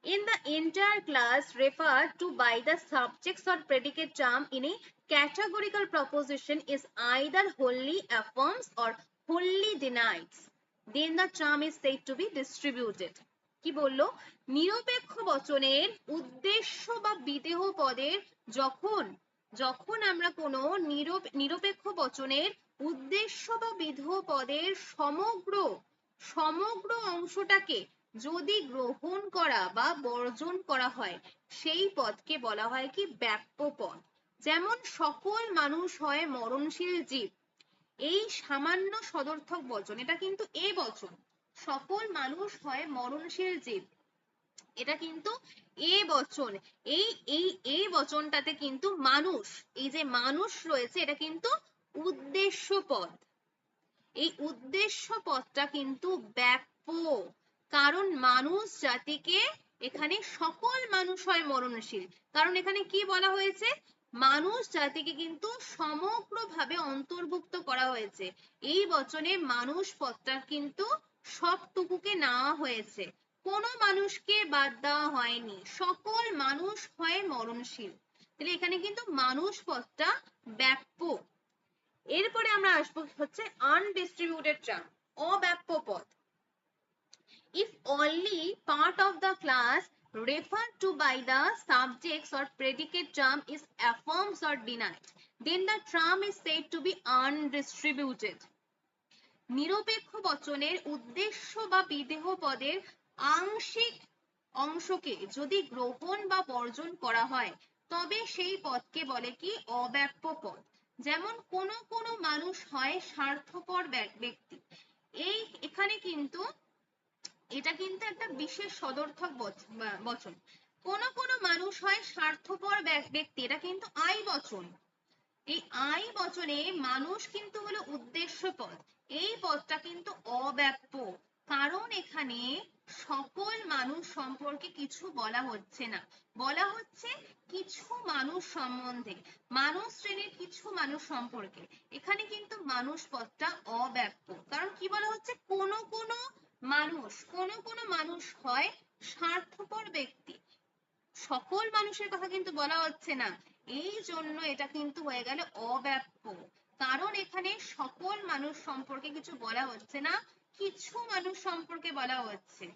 In the entire class referred to by the subjects or predicate term in a categorical proposition is either wholly affirms or wholly denies, then the term is said to be distributed. কি বললো? নিরপেক্ষ বচনের উদ্দেশ্য বা বিধেয় পদের যখন আমরা কোনো নিরপেক্ষ বচনের উদ্দেশ্য বা বিধেয় পদের সমগ্র অংশটাকে যদি গ্রহণ করা বা বর্জন করা হয়, সেই পদকে বলা হয় কি ব্যাপ্য পদ। যেমন সকল মানুষ হয় মরণশীল জীব, এই সামান্য সদর্থক বচন, এটা কিন্তু এ বচন। সকল মানুষ হয় মরণশীল জীব, এটা কিন্তু এ বচন। এই বচনটাতে কিন্তু মানুষ, এই যে মানুষ রয়েছে, এটা কিন্তু উদ্দেশ্য পদ। এই উদ্দেশ্য পদটা কিন্তু ব্যাপ্য, কারণ মানুষ জাতিকে, এখানে সকল মানুষ হয় মরণশীল, কারণ এখানে কি বলা হয়েছে? মানুষ জাতিকে কিন্তু সমগ্রভাবে অন্তর্ভুক্ত করা হয়েছে। এই বচনে মানুষ পদটা কিন্তু সবটুকুকে নেওয়া হয়েছে, কোনো মানুষকে বাদ দেওয়া হয়নি, সকল মানুষ হয় মরণশীল। তাহলে এখানে কিন্তু মানুষ পদটা ব্যাপ্য। এরপরে আমরা আসবো হচ্ছে আনডিস্ট্রিবিউটেড টার্ম, অব্যাপ্য পদ। If only part of the class referred to by the subjects or predicate term is affirmed or denied, then the term is said to be undistributed. নিরপেক্ষ বচনের উদ্দেশ্য বা বিধেয় পদের আংশিক অংশকে যদি গ্রহণ বা বর্জন করা হয়, তবে সেই পদকে বলে কি অব্যাপ্য পদ। যেমন কোনো মানুষ হয় স্বার্থপর ব্যক্তি, এখানে কিন্তু এটা কিন্তু একটা বিশেষ সদর্থক বচন। কোনো মানুষ হয় স্বার্থপর ব্যক্তি, এটা কিন্তু আই বচন। এই আই বচনে মানুষ কিন্তু হলো উদ্দেশ্য পদ, এই পদটা কিন্তু অব্যাপ্য, কারণ এখানে সকল মানুষ সম্পর্কে কিছু বলা হচ্ছে না, বলা হচ্ছে কিছু মানুষ সম্বন্ধে, মানুষ শ্রেণীর কিছু মানুষ সম্পর্কে। এখানে কিন্তু মানুষ পদটা অব্যাপ্য, কারণ কি বলা হচ্ছে? কোনো মানুষ হয় স্বার্থপর ব্যক্তি, সকল মানুষের কথা কিন্তু বলা হচ্ছে না, এই জন্য এটা কিন্তু হয়ে গেল অব্যাপ্য, কারণ এখানে সকল মানুষ সম্পর্কে কিছু বলা হচ্ছে না, কিছু মানুষ সম্পর্কে বলা হচ্ছে,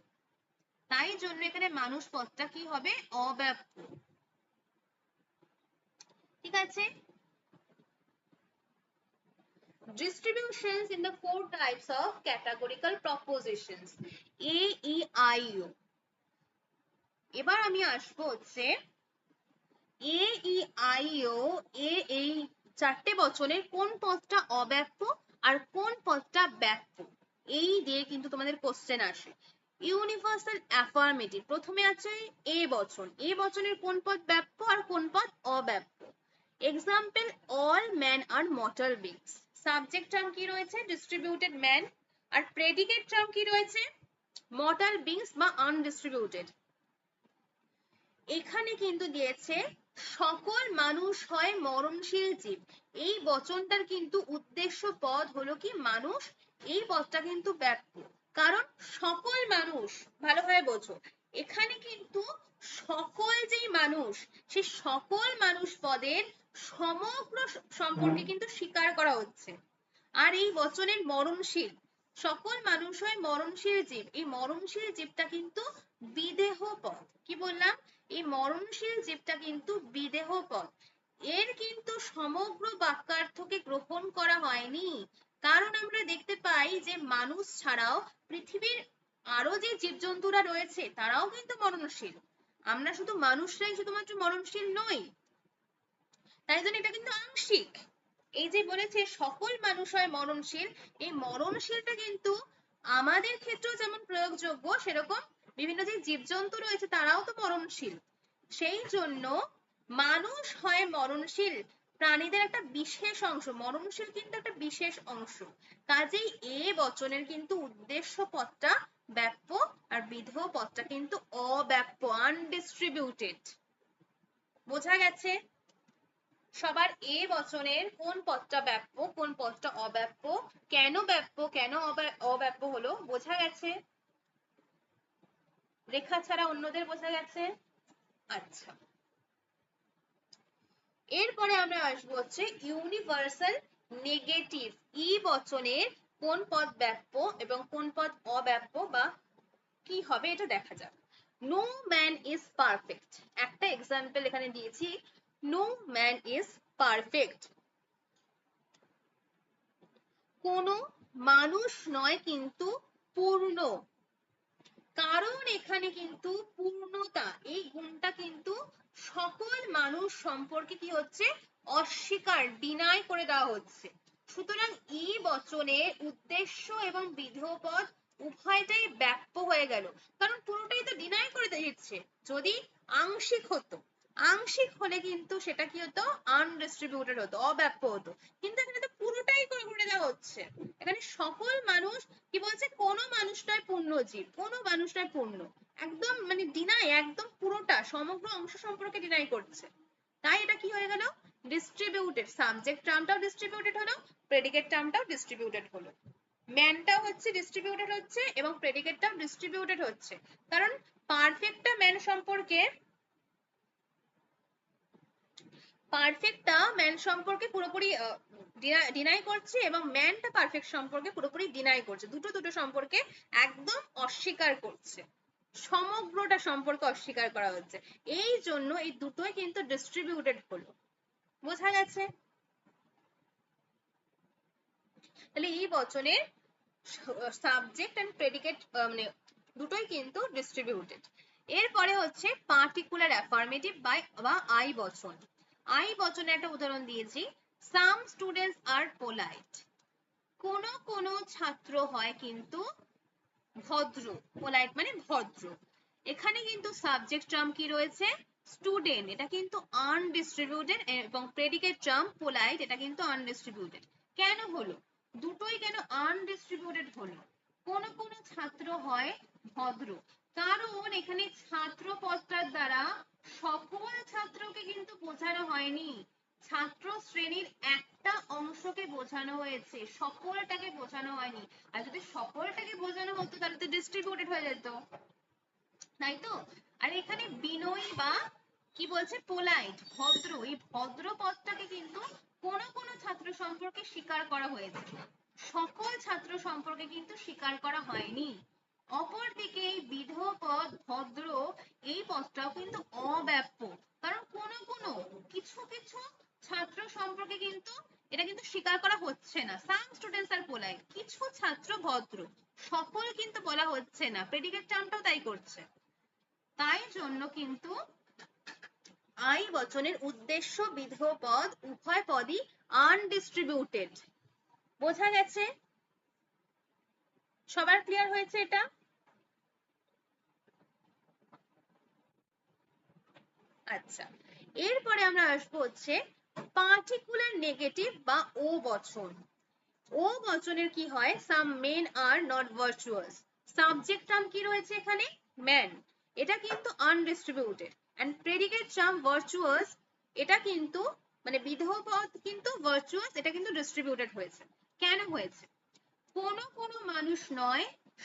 তাই জন্য এখানে মানুষ পদটা কি হবে? অব্যাপ্য। ঠিক আছে, distributions in the four types of categorical propositions, A, E, I, O. এবার আমি আসবো হচ্ছে এ, ই, আই, ও, এই চারটে বচনের কোন পদটা অব্যাপ্য আর কোন পদটা ব্যাপ্য, এই দিয়ে কিন্তু তোমাদের কোশ্চেন আসে। ইউনিভার্সাল অ্যাফার্মেটিভ, প্রথমে আছে এ বচন, এ বচনের কোন পদ ব্যাপ্য আর কোন পদ অব্যাপ্য। Example, all man are mortal beings. Subject term কি রয়েছে? Distributed man. আর প্রেডিকেট টার্ম কি রয়েছে? মর্টাল বিংস বা আনডিস্ট্রিবিউটেড। এখানে কিন্তু দিয়েছে সকল মানুষ হয় মরণশীল জীব, এই বচনটার কিন্তু উদ্দেশ্য পদ হলো কি মানুষ, এই পদটা কিন্তু ব্যাপ্য। কারণ সকল মানুষ, ভালোভাবে বোঝো, এখানে কিন্তু সকল যেই মানুষ, সেই সকল মানুষ পদের সমগ্র সম্পর্কে কিন্তু স্বীকার করা হচ্ছে। আর এই বচনের মরণশীল, সকল মানুষ হয় মরণশীল জীব, এই মরণশীল জীবটা কিন্তু বিদেহ পদ। কি বললাম? এই মরণশীল জীবটা কিন্তু বিদেহ পদ। এর কিন্তু সমগ্র বাক্যার্থকে গ্রহণ করা হয়নি। কারণ আমরা দেখতে পাই যে মানুষ ছাড়াও পৃথিবীর আরো যে জীবজন্তুরা রয়েছে তারাও কিন্তু মরণশীল। আমরা শুধু মানুষরাই শুধুমাত্র মরণশীল নই, তাই জন্য এটা কিন্তু আংশিক। এই যে বলেছে সকল মানুষ হয় মরণশীল, এই মরণশীলটা কিন্তু আমাদের ক্ষেত্রেও যেমন প্রয়োগযোগ্য, সেরকম বিভিন্ন যে জীবজন্তু রয়েছে তারাও তো মরণশীল। সেই জন্য মানুষ হয় মরণশীল প্রাণীদের একটা বিশেষ অংশ, মরণশীল কিন্তু একটা বিশেষ অংশ। কাজেই এ বচনের কিন্তু উদ্দেশ্য পদটা ব্যাপ্য আর বিধেয় পদটা কিন্তু অব্যাপ্য, আনডিস্ট্রিবিউটেড। বোঝা গেছে? সবার এ বচনের কোন পদটা ব্যাপ্য কোন পদটা অব্যাপ্য, কেন ব্যাপ্য কেন অব্যাপ্য হলো বোঝা গেছে? রেখা ছাড়া অন্যদের বোঝা গেছে? আচ্ছা, এরপরে আমরা আসবো হচ্ছে ইউনিভার্সাল নেগেটিভ। ই বচনের কোন পদ ব্যাপ্য এবং কোন পদ অব্যাপ্য বা কি হবে এটা দেখা যাক। নো ম্যান ইজ পারফেক্ট, একটা এক্সাম্পল এখানে দিয়েছি, নো ম্যান ইজ পারফেক্ট। কোনো মানুষ নয় কিন্তু পূর্ণ। কারণ এখানে কিন্তু পূর্ণতা, এই গুণটা কিন্তু সকল মানুষ সম্পর্কে কি হচ্ছে অস্বীকার, ডিনাই করে দেওয়া হচ্ছে। সুতরাং ই বচনের উদ্দেশ্য এবং বিধেয় পদ উভয়টাই ব্যাপ্য হয়ে গেল, কারণ পুরোটাই তো ডিনাই করে দিচ্ছে। যদি আংশিক হতো, আংশিক হলে কিন্তু সেটা কি হতো আনডিস্ট্রিবিউটেড হতো, অব্যাপ্য হতো। কিন্তু এখানে তো পুরোটাই করে দেওয়া হচ্ছে। এখানে সকল মানুষ কি বলছে, কোনো মানুষ নয় পূর্ণ জীব, কোনো মানুষ নয় পূর্ণ, একদম মানে ডিনাই, একদম পুরোটা সমগ্র অংশ সম্পর্কে ডিনাই করছে। তাই এটা কি হয়ে গেল ডিস্ট্রিবিউটেড, সাবজেক্ট টার্মটাও ডিস্ট্রিবিউটেড হলো, প্রেডিকেট টার্মটাও ডিস্ট্রিবিউটেড হলো, ম্যানটাও হচ্ছে ডিস্ট্রিবিউটেড হচ্ছে এবং প্রেডিকেটটাও ডিস্ট্রিবিউটেড হচ্ছে। কারণ পারফেক্টটা ম্যান সম্পর্কে, পারফেক্টটা ম্যান সম্পর্কে পুরোপুরি ডিনাই করছে এবং ম্যানটা পারফেক্ট সম্পর্কে পুরোপুরি ডিনাই করছে, দুটো দুটো সম্পর্কে একদম অস্বীকার করছে, সমগ্রটা সম্পর্কে অস্বীকার করা হচ্ছে। এই জন্য এই দুটোই কিন্তু ডিস্ট্রিবিউটেড হলো। বোঝা গেছে? তাহলে এই বচনের সাবজেক্ট এন্ড প্রেডিকেট মানে দুটোই কিন্তু ডিস্ট্রিবিউটেড। এরপরে হচ্ছে পার্টিকুলার অ্যাফার্মেটিভ বা আই বচন। আই বচনে একটা উদাহরণ দিয়েছি, সাম স্টুডেন্টস আর পোলাইট। কোন কোন ছাত্র হয় কিন্তু ভদ্র, পোলাইট মানে ভদ্র। এখানে কিন্তু সাবজেক্ট টার্ম কি রয়েছে স্টুডেন্ট, এটা কিন্তু আনডিস্ট্রিবিউটেড, এবং প্রেডিকেট টার্ম পোলাইট, এটা কিন্তু আনডিস্ট্রিবিউটেড। কেন হলো দুটোই কেন আনডিস্ট্রিবিউটেড হলো? কোন কোন ছাত্র হয় ভদ্র, কারণ এখানে ছাত্র পদটার দ্বারা সকল ছাত্রকে কিন্তু বোঝানো হয়নি, ছাত্র শ্রেণীর একটা অংশকে বোঝানো হয়েছে, সকলটাকে বোঝানো হয়নি। আর যদি সকলটাকে বোঝানো হতো তাহলে তো ডিস্ট্রিবিউটেড হয়ে যেত, তাই তো? আর এখানে বিনয়ী বা কি বলছে পোলাইট, ভদ্র, এই ভদ্র পদটাকে কিন্তু কোন কোন ছাত্র সম্পর্কে স্বীকার করা হয়েছে, সকল ছাত্র সম্পর্কে কিন্তু স্বীকার করা হয়নি। অপরদিকে এই বিধেয় পদ ভদ্র, এই পদটাও কিন্তু অব্যাপ্য, কারণ কোন কোন কিছু কিছু ছাত্র সম্পর্কে কিন্তু এটা কিন্তু স্বীকার করা হচ্ছে না। সাম স্টুডেন্টস আর পোলাইট, কিছু ছাত্র ভদ্র, সকল কিন্তু বলা হচ্ছে না, প্রেডিকেট টার্মটাও তাই করছে। তাই জন্য কিন্তু আই বচনের উদ্দেশ্য বিধেয় পদ উভয় পদই আনডিস্ট্রিবিউটেড। বোঝা গেছে? সবার ক্লিয়ার হয়েছে এটা? আচ্ছা, এরপরে আমরা আসবো হচ্ছে পার্টিকুলার নেগেটিভ বা ও বচন। ও বচনের কি হয়, some men are not virtuous. Subject term কি রয়েছে এখানে ম্যান, এটা কিন্তু undistributed, and predicate term virtuous, এটা কিন্তু মানে বিধেয় পদ কিন্তু ভার্চুয়াস, এটা কিন্তু ডিস্ট্রিবিউটেড হয়েছে। কেন হয়েছে? কোনো মানুষ নয়,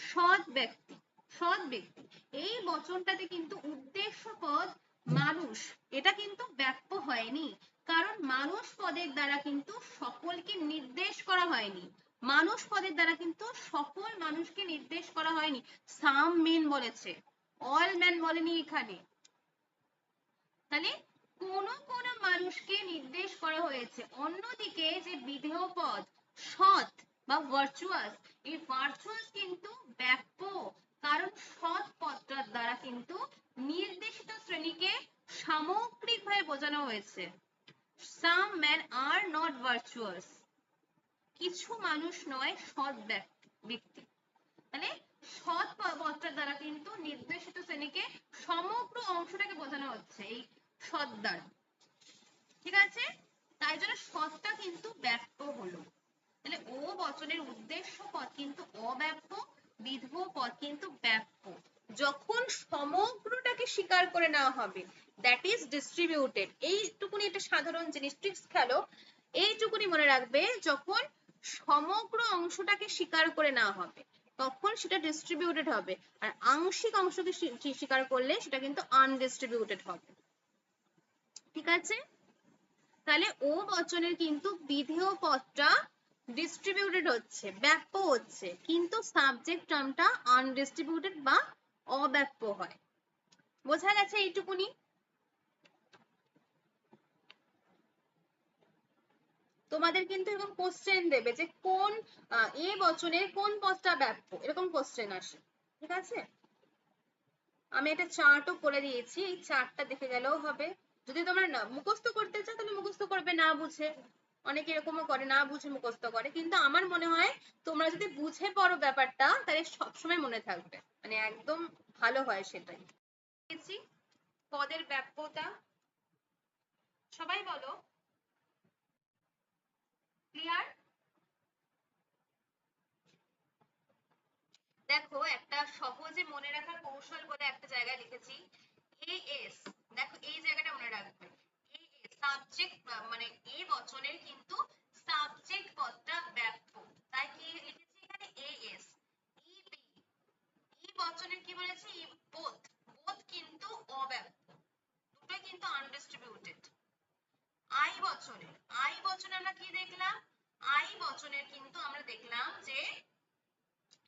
সৎ ব্যক্তি, সৎ ব্যক্তি, এই বচনটাতে কিন্তু উদ্দেশ্য পদ মানুষ, এটা কিন্তু ব্যপ্য হয়নি, কারণ মানুষ পদের দ্বারা কিন্তু সকলকে নির্দেশ করা হয়নি, মানুষ পদের দ্বারা কিন্তু সকল মানুষকে নির্দেশ করা হয়নি। সাম মেন বলেছে, অল ম্যান বলেনি এখানে। তাহলে কোন মানুষকে নির্দেশ করা হয়েছে। অন্যদিকে যে বিধেয় পদ সৎ বা ভার্চুয়াস, এই ভার্চুয়াস কিন্তু ব্যপ্য, কারণ সৎ পদটার দ্বারা কিন্তু নির্দেশিত শ্রেণীকে সামগ্রিকভাবে বোঝানো হয়েছে। Some men are not virtuous, কিছু মানুষ নয় সৎ ব্যক্তি। মানে সৎ পদটার দ্বারা কিন্তু নির্দেশিত শ্রেণীকে সমগ্র অংশটাকে বোঝানো হচ্ছে এই সৎ দ্বারা, ঠিক আছে? তাই জন্য সৎটা কিন্তু ব্যপ্য হলো। তাহলে ও বচনের উদ্দেশ্য পদ কিন্তু অব্যপ্য, বিধেয় পদ কিন্তু ব্যপ্য। যখন সমগ্রটাকে স্বীকার করে নেওয়া হবে, দ্যাট ইজ ডিস্ট্রিবিউটেড। এইটুকুনি একটা সাধারণ জিনিস, ট্রিক্স খেলো, এইটুকুনি মনে রাখবে, যখন সমগ্র অংশটাকে স্বীকার করে নেওয়া হবে তখন সেটা ডিস্ট্রিবিউটেড হবে, আর আংশিক অংশকে স্বীকার করলে সেটা কিন্তু আনডিস্ট্রিবিউটেড হবে, ঠিক আছে? তাহলে ও বচনের কিন্তু বিধেয় পদটা ডিস্ট্রিবিউটেড হচ্ছে, ব্যপ্য হচ্ছে, কিন্তু সাবজেক্ট টার্মটা আনডিস্ট্রিবিউটেড বা অব্যপ্য হয়। বোঝা গেছে এইটুকুনি? তোমাদের কিন্তু এরকম কোশ্চেন দেবে যে কোন এ বচনের কোন পদটা ব্যপ্য, এরকম কোশ্চেন আসে, ঠিক আছে? আমি একটা চার্টও করে দিয়েছি, এই চার্টটা দেখে গেলেও হবে। যদি তোমরা না মুখস্থ করতে চাও তাহলে মুখস্থ করবে না বুঝে, অনেকে এরকমও করে না বুঝে মুখস্থ করে, কিন্তু আমার মনে হয় তোমরা যদি বুঝে পড়ো ব্যাপারটা তাহলে সবসময় মনে থাকবে, মানে একদম ভালো হয় সেটাই। পদের ব্যপ্যতা সবাই বলো, ক্লিয়ার? দেখো একটা সহজে মনে রাখার কৌশল বলে একটা জায়গায় লিখেছি এএস, দেখো এই জায়গাটা মনে রাখবে, এএস সাবজেক্ট, মানে এ বচনের কিন্তু সাবজেক্ট পদটা ব্যপ্য, তাই কি লিখেছি এখানে এএস। ইবি, ই বচনের কি বলেছি, বোথ, বোথ কিন্তু অব্যপ্য, দুটোই কিন্তু আনডিস্ট্রিবিউটেড। আই বচনের, আই বচনে আমরা কি দেখলাম, আই বচনের কিন্তু আমরা দেখলাম যে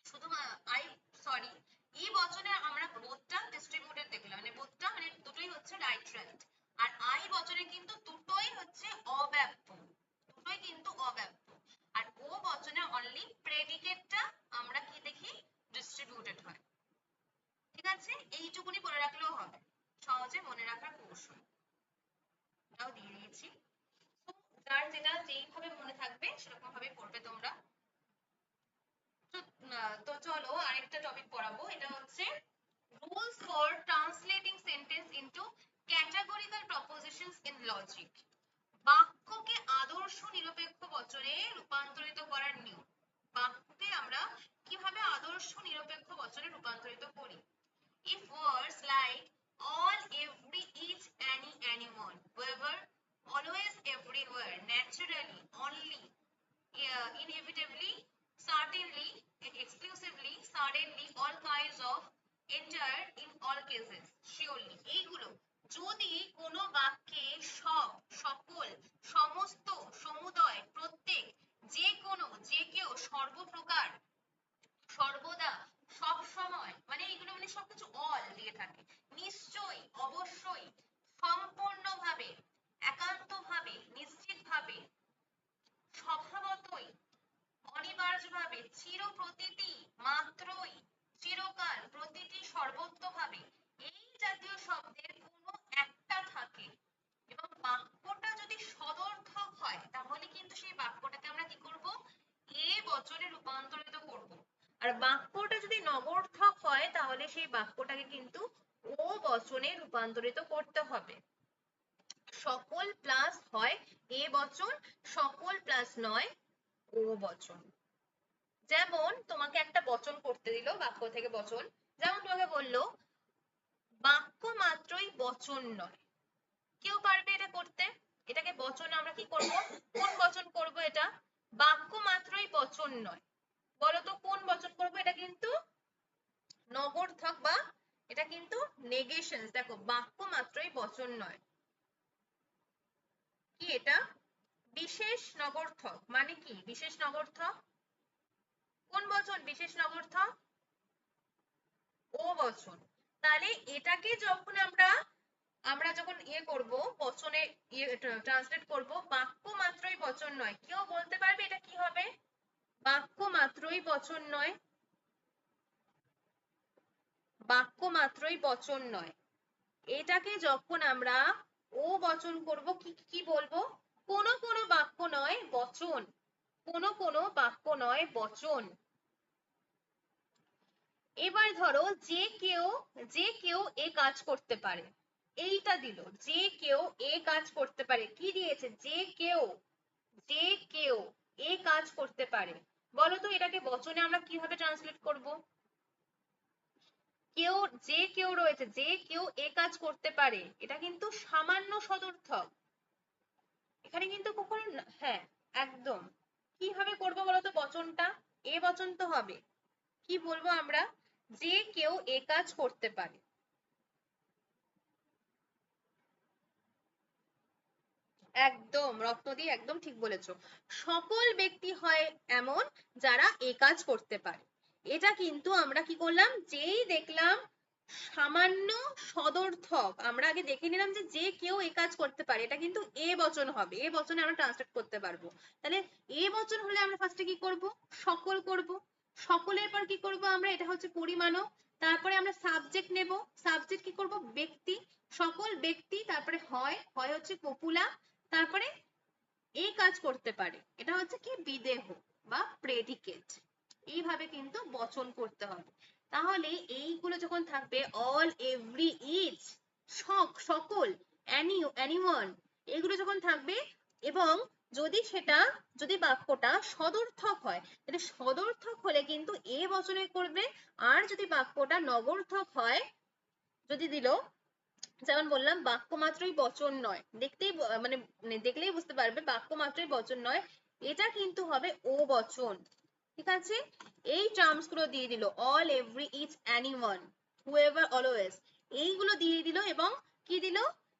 শুধু আই সরি ই বচনে আমরা বোথটা ডিস্ট্রিবিউটেড দেখলাম, মানে বোথটা মানে দুটোই হচ্ছে রাইট হ্যান্ড, আর আই বচনে কিন্তু দুটোই হচ্ছে অব্যপ্য, দুটোই কিন্তু অব্যপ্য। আর ও বচনে অনলি প্রেডিকেটটা আমরা কি দেখি, ডিস্ট্রিবিউটেড হয়, ঠিক আছে? এইটুকুনি বলে রাখলেও হবে, সহজে মনে রাখার কৌশল, এটাও দিয়ে দিয়েছি। যার যেটা যেইভাবে মনে থাকবে সেরকম ভাবে পড়বে তোমরা। তো চলো আরেকটা টপিক পড়াবো, এটা হচ্ছে rules for translating sentence into categorical propositions in logic, বাক্যকে আদর্শ নিরপেক্ষ বচনে রূপান্তরিত করার নিয়ম। বাক্যকে আমরা কিভাবে আদর্শ নিরপেক্ষ বচনে রূপান্তরিত করি? If words like all, every, each, any, anyone, wherever, always, everywhere, naturally, only, inevitably, certainly, exclusively, suddenly, all kinds of, enter, in all cases, surely, এইগুলো যদি কোনো বাক্যে সব, সকল, সমস্ত, সমুদয়, প্রত্যেক, যে কোনো, যে কেউ, সর্বপ্রকার, সর্বদা, সব সময়, মানে এগুলো মানে সবকিছু অল দিয়ে থাকে, নিশ্চয়ই, অবশ্যই, সম্পূর্ণভাবে, একান্তভাবে, নিশ্চিতভাবে, স্বভাবতই, অনিবার্যভাবে, চিরপ্রতিটি, মাত্রই, চিরকাল, প্রতিটি, সর্বত্রভাবে, এই জাতীয় শব্দের কোনো একটা থাকে এবং বাক্যটা যদি সদর্থক হয় তাহলে কিন্তু সেই বাক্যটাকে আমরা কি করব, এ বচনে রূপান্তরিত করব, আর বাক্যটা যদি নগর্থক হয় তাহলে সেই বাক্যটাকে কিন্তু ও বচনে রূপান্তরিত করতে হবে। সকল প্লাস হয় এ বচন, সকল প্লাস নয় ও বচন। যেমন তোমাকে একটা বচন করতে দিল, বাক্য থেকে বচন, যেমন তোমাকে বললো বাক্য মাত্রই বচন নয়, কেউ পারবে এটা করতে? এটাকে বচন আমরা কি করব? কোন বচন করব এটা? বাক্য মাত্রই বচন নয়। বলো তো কোন বচন করব? এটা কিন্তু নগরথক বা এটা কিন্তু নেগেশন। দেখো বাক্য মাত্রই বচন নয়, কি এটা? বিশেষ নগরথক। মানে কি বিশেষ নগরথক? কোন বচন বিশেষ নগরথক? ও বচন। তাহলে এটাকে যখন আমরা আমরা যখন করব বচনে ট্রান্সলেট করব, বাক্য মাত্রই বচন নয়, কেউ বলতে পারবে এটা কি হবে? বাক্য মাত্রই বচন নয়, বাক্য মাত্রই বচন নয়। এটাকে যখন আমরা ও বচন করব, কি কি বলবো? কোন কোন বাক্য নয় বচন, কোন কোন বাক্য নয় বচন। এবার ধরো যে কেউ এ কাজ করতে পারে, এইটা দিল, যে কেউ এ কাজ করতে পারে। কি দিয়েছে? যে কেউ, যে কেউ এ কাজ করতে পারে। বলো তো এটাকে বচনে আমরা কিভাবে ট্রান্সলেট করব? কেউ, যে কেউ রয়েছে, যে কেউ এ কাজ করতে পারে, এটা কিন্তু সামান্য সদর্থক। এখানে কিন্তু কখনো হ্যাঁ একদম। কিভাবে করবো বলতো বচনটা? এ বচন তো হবে। কি বলবো আমরা? যে কেউ এ কাজ করতে পারে। একদম রত্নদি, একদম ঠিক বলেছো। সকল ব্যক্তি হয় এমন যারা এ কাজ করতে পারে। এটা কিন্তু আমরা কি করলাম? যেই দেখলাম সামান্য সদর্থক, আমরা আগে দেখে নিলাম যে যে কেউ এ কাজ করতে পারে, এটা কিন্তু এ বচন হবে, এ বচনে আমরা ট্রান্সলেট করতে পারবো। তাহলে এ বচন হলে আমরা ফার্স্টে কি করব? সকল করব। সকলের পর কি করব আমরা? এটা হচ্ছে পরিমাণক। তারপরে আমরা সাবজেক্ট নেব, সাবজেক্ট কি করব? ব্যক্তি, সকল ব্যক্তি। তারপরে হয়, হয় হচ্ছে পপুলা। তারপরে এই কাজ করতে পারে, এটা হচ্ছে কি? বিদেহ বা প্রেডিকেট। এইভাবে কিন্তু বচন করতে হবে। তাহলে এইগুলো যখন থাকবে, অল, এভরি, ইচ, সকল, এনিওয়ান, এগুলো যখন থাকবে, এবং যদি বাক্যটা সদর্থক হয়, তাহলে সদর্থক হলে কিন্তু এ বচনে করবে। আর যদি বাক্যটা নগরথক হয়, যদি দিল, যেমন বললাম বাক্য মাত্রই বচন নয়, মানে দেখলেই বুঝতে পারবে বাক্য মাত্রই বচন নয়, এটা কিন্তু হবে ও বচন। ঠিক আছে? এই টার্মস গুলো দিয়ে দিল, all, every, each, anyone, whoever, always, এইগুলো দিয়ে দিল, এবং কি দিল?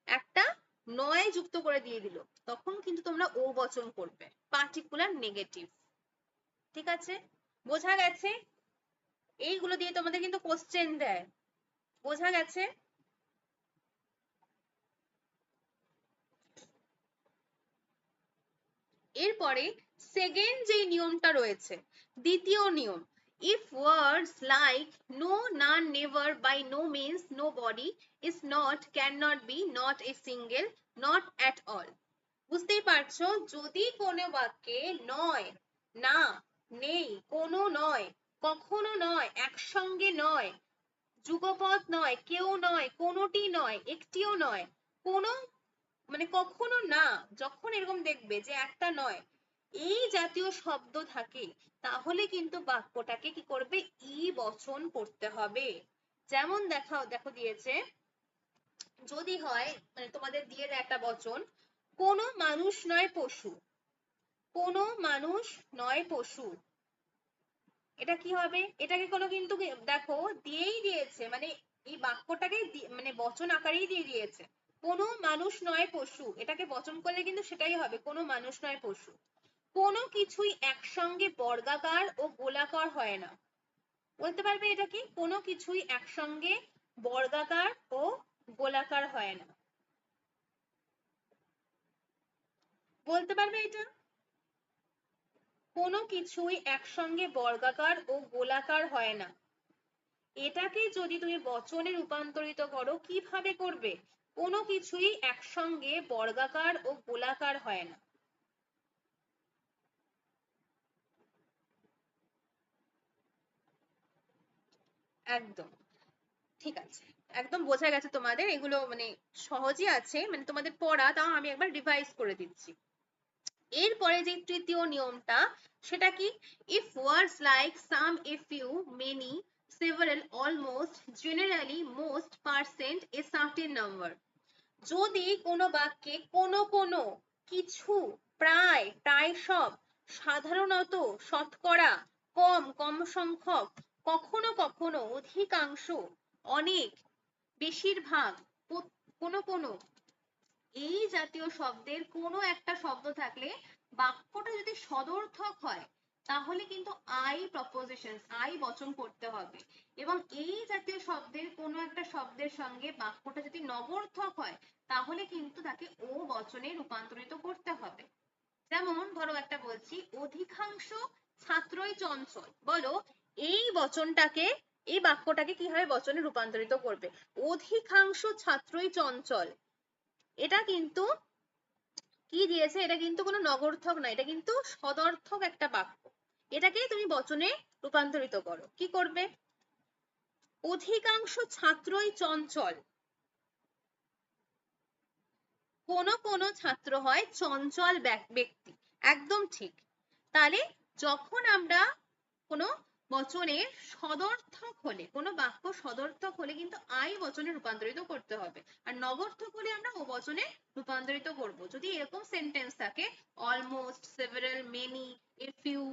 একটা নয় যুক্ত করে দিয়ে দিল। তখন কিন্তু তোমরা ও বচন করবে, পার্টিকুলার নেগেটিভ। ঠিক আছে? বোঝা গেছে? এইগুলো দিয়ে তোমাদের কিন্তু কোশ্চেন দেয়। বোঝা গেছে? এরপরে সেকেন্ড যে নিয়মটা রয়েছে, দ্বিতীয় নিয়ম, if words like no, none, never, by no means, nobody, is not, cannot be, not a single, not at all, বুঝতেই পারছো? যদি কোনো বাক্যে নয়, না, নেই, কোনো নয়, কখনো নয়, একসঙ্গে নয়, যুগপৎ নয়, কেউ নয়, কোনোটি নয়, একটিও নয়, কোনো মানে কখনো না, যখন এরকম দেখবে যে একটা নয়, এই জাতীয় শব্দ থাকে, তাহলে কিন্তু বাক্যটাকে কি করবে? ই বচন করতে হবে। যেমন দেখো দিয়েছে, যদি হয়, মানে তোমাদের দিয়ে দেয় একটা বচন, কোনো মানুষ নয় পশু, কোনো মানুষ নয় পশু, এটা কি হবে? এটাকে কোনো কিন্তু দেখো দিয়েই দিয়েছে, মানে এই বাক্যটাকে মানে বচন আকারেই দিয়ে দিয়েছে, কোনো মানুষ নয় পশু, এটাকে বচন করলে কিন্তু সেটাই হবে, কোনো মানুষ নয় পশু। কোনো কিছুই একসঙ্গে বর্গাকার ও গোলাকার হয় না। বলতে পারবে এটা কি? কোনো কিছুই একসঙ্গে বর্গাকার ও গোলাকার হয় না। বলতে পারবে এটা? কোনো কিছুই একসঙ্গে বর্গাকার ও গোলাকার হয় না। এটাকে যদি তুমি বচনে রূপান্তরিত করো, কিভাবে করবে? কোনো কিছুই একসঙ্গে বর্গাকার ও গোলাকার হয় না। একদম ঠিক আছে, একদম বোঝা গেছে তোমাদের। এগুলো মানে সহজই আছে, মানে তোমাদের পড়া, তাও আমি একবার রিভাইজ করে দিচ্ছি। এরপরে যে তৃতীয় নিয়মটা, সেটা কি? if words like some, a few, many, several, almost, generally, most, percent, a certain number, যদি কোনো বাক্যে কোনো কোনো, কিছু, প্রায়, প্রায় সব, সাধারণত, শতকরা, কম, কম সংখ্যক, কখনো কখনো, অধিকাংশ, অনেক, বেশিরভাগ, কোনো কোনো, এই জাতীয় শব্দের কোনো একটা শব্দ থাকলে বাক্যটা যদি সদর্থক হয় তাহলে কিন্তু আই প্রপোজিশন, আই বচন করতে হবে। এবং এই জাতীয় শব্দের কোনো একটা শব্দের সঙ্গে বাক্যটা যদি নগর্থক হয় তাহলে কিন্তু তাকে ও বচনে রূপান্তরিত করতে হবে। যেমন ধরো একটা বলছি, অধিকাংশ ছাত্রই চঞ্চল, বলো এই বচনটাকে, এই বাক্যটাকে কিভাবে বচনে রূপান্তরিত করবে? অধিকাংশ ছাত্রই চঞ্চল, এটা কিন্তু কি দিয়েছে, এটা কিন্তু কোনো নগর্থক না, এটা কিন্তু সদর্থক একটা বাক্য। এটাকে তুমি বচনে রূপান্তরিত করো, কি করবে? অধিকাংশ ছাত্রই চঞ্চল, কোন কোন ছাত্র হয় চঞ্চল ব্যক্তি, একদম ঠিক। তাহলে যখন আমরা কোনো বচনের সদর্থক হলে, কোনো বাক্য সদর্থক হলে কিন্তু আই বচনে রূপান্তরিত করতে হবে, আর নগর্থক হলে আমরা ও বচনে রূপান্তরিত করব। যদি এরকম সেন্টেন্স থাকে, almost, several, many, a few,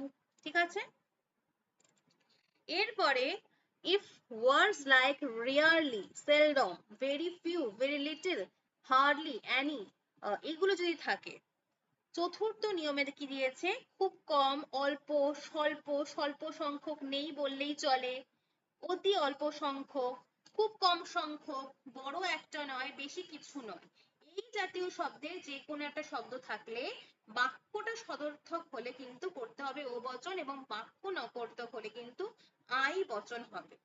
ঠিক আছে? এরপরে if words like rarely, seldom, very few, very little, hardly, any, এগুলো যদি থাকে, চতুর্থ নিয়মে কি দিয়েছে? খুব কম, অল্প, স্বল্প, স্বল্প সংখ্যক, নেই বললেই চলে, অতি অল্প সংখ্যক, খুব কম সংখ্যক, বড় একটা নয়, বেশি কিছু নয়, এই জাতীয় শব্দের যে কোনো একটা শব্দ থাকলে বাক্যটা সদর্থক হলে কিন্তু করতে হবে ও বচন, এবং বাক্য নকর্তক হলে কিন্তু আই বচন হবে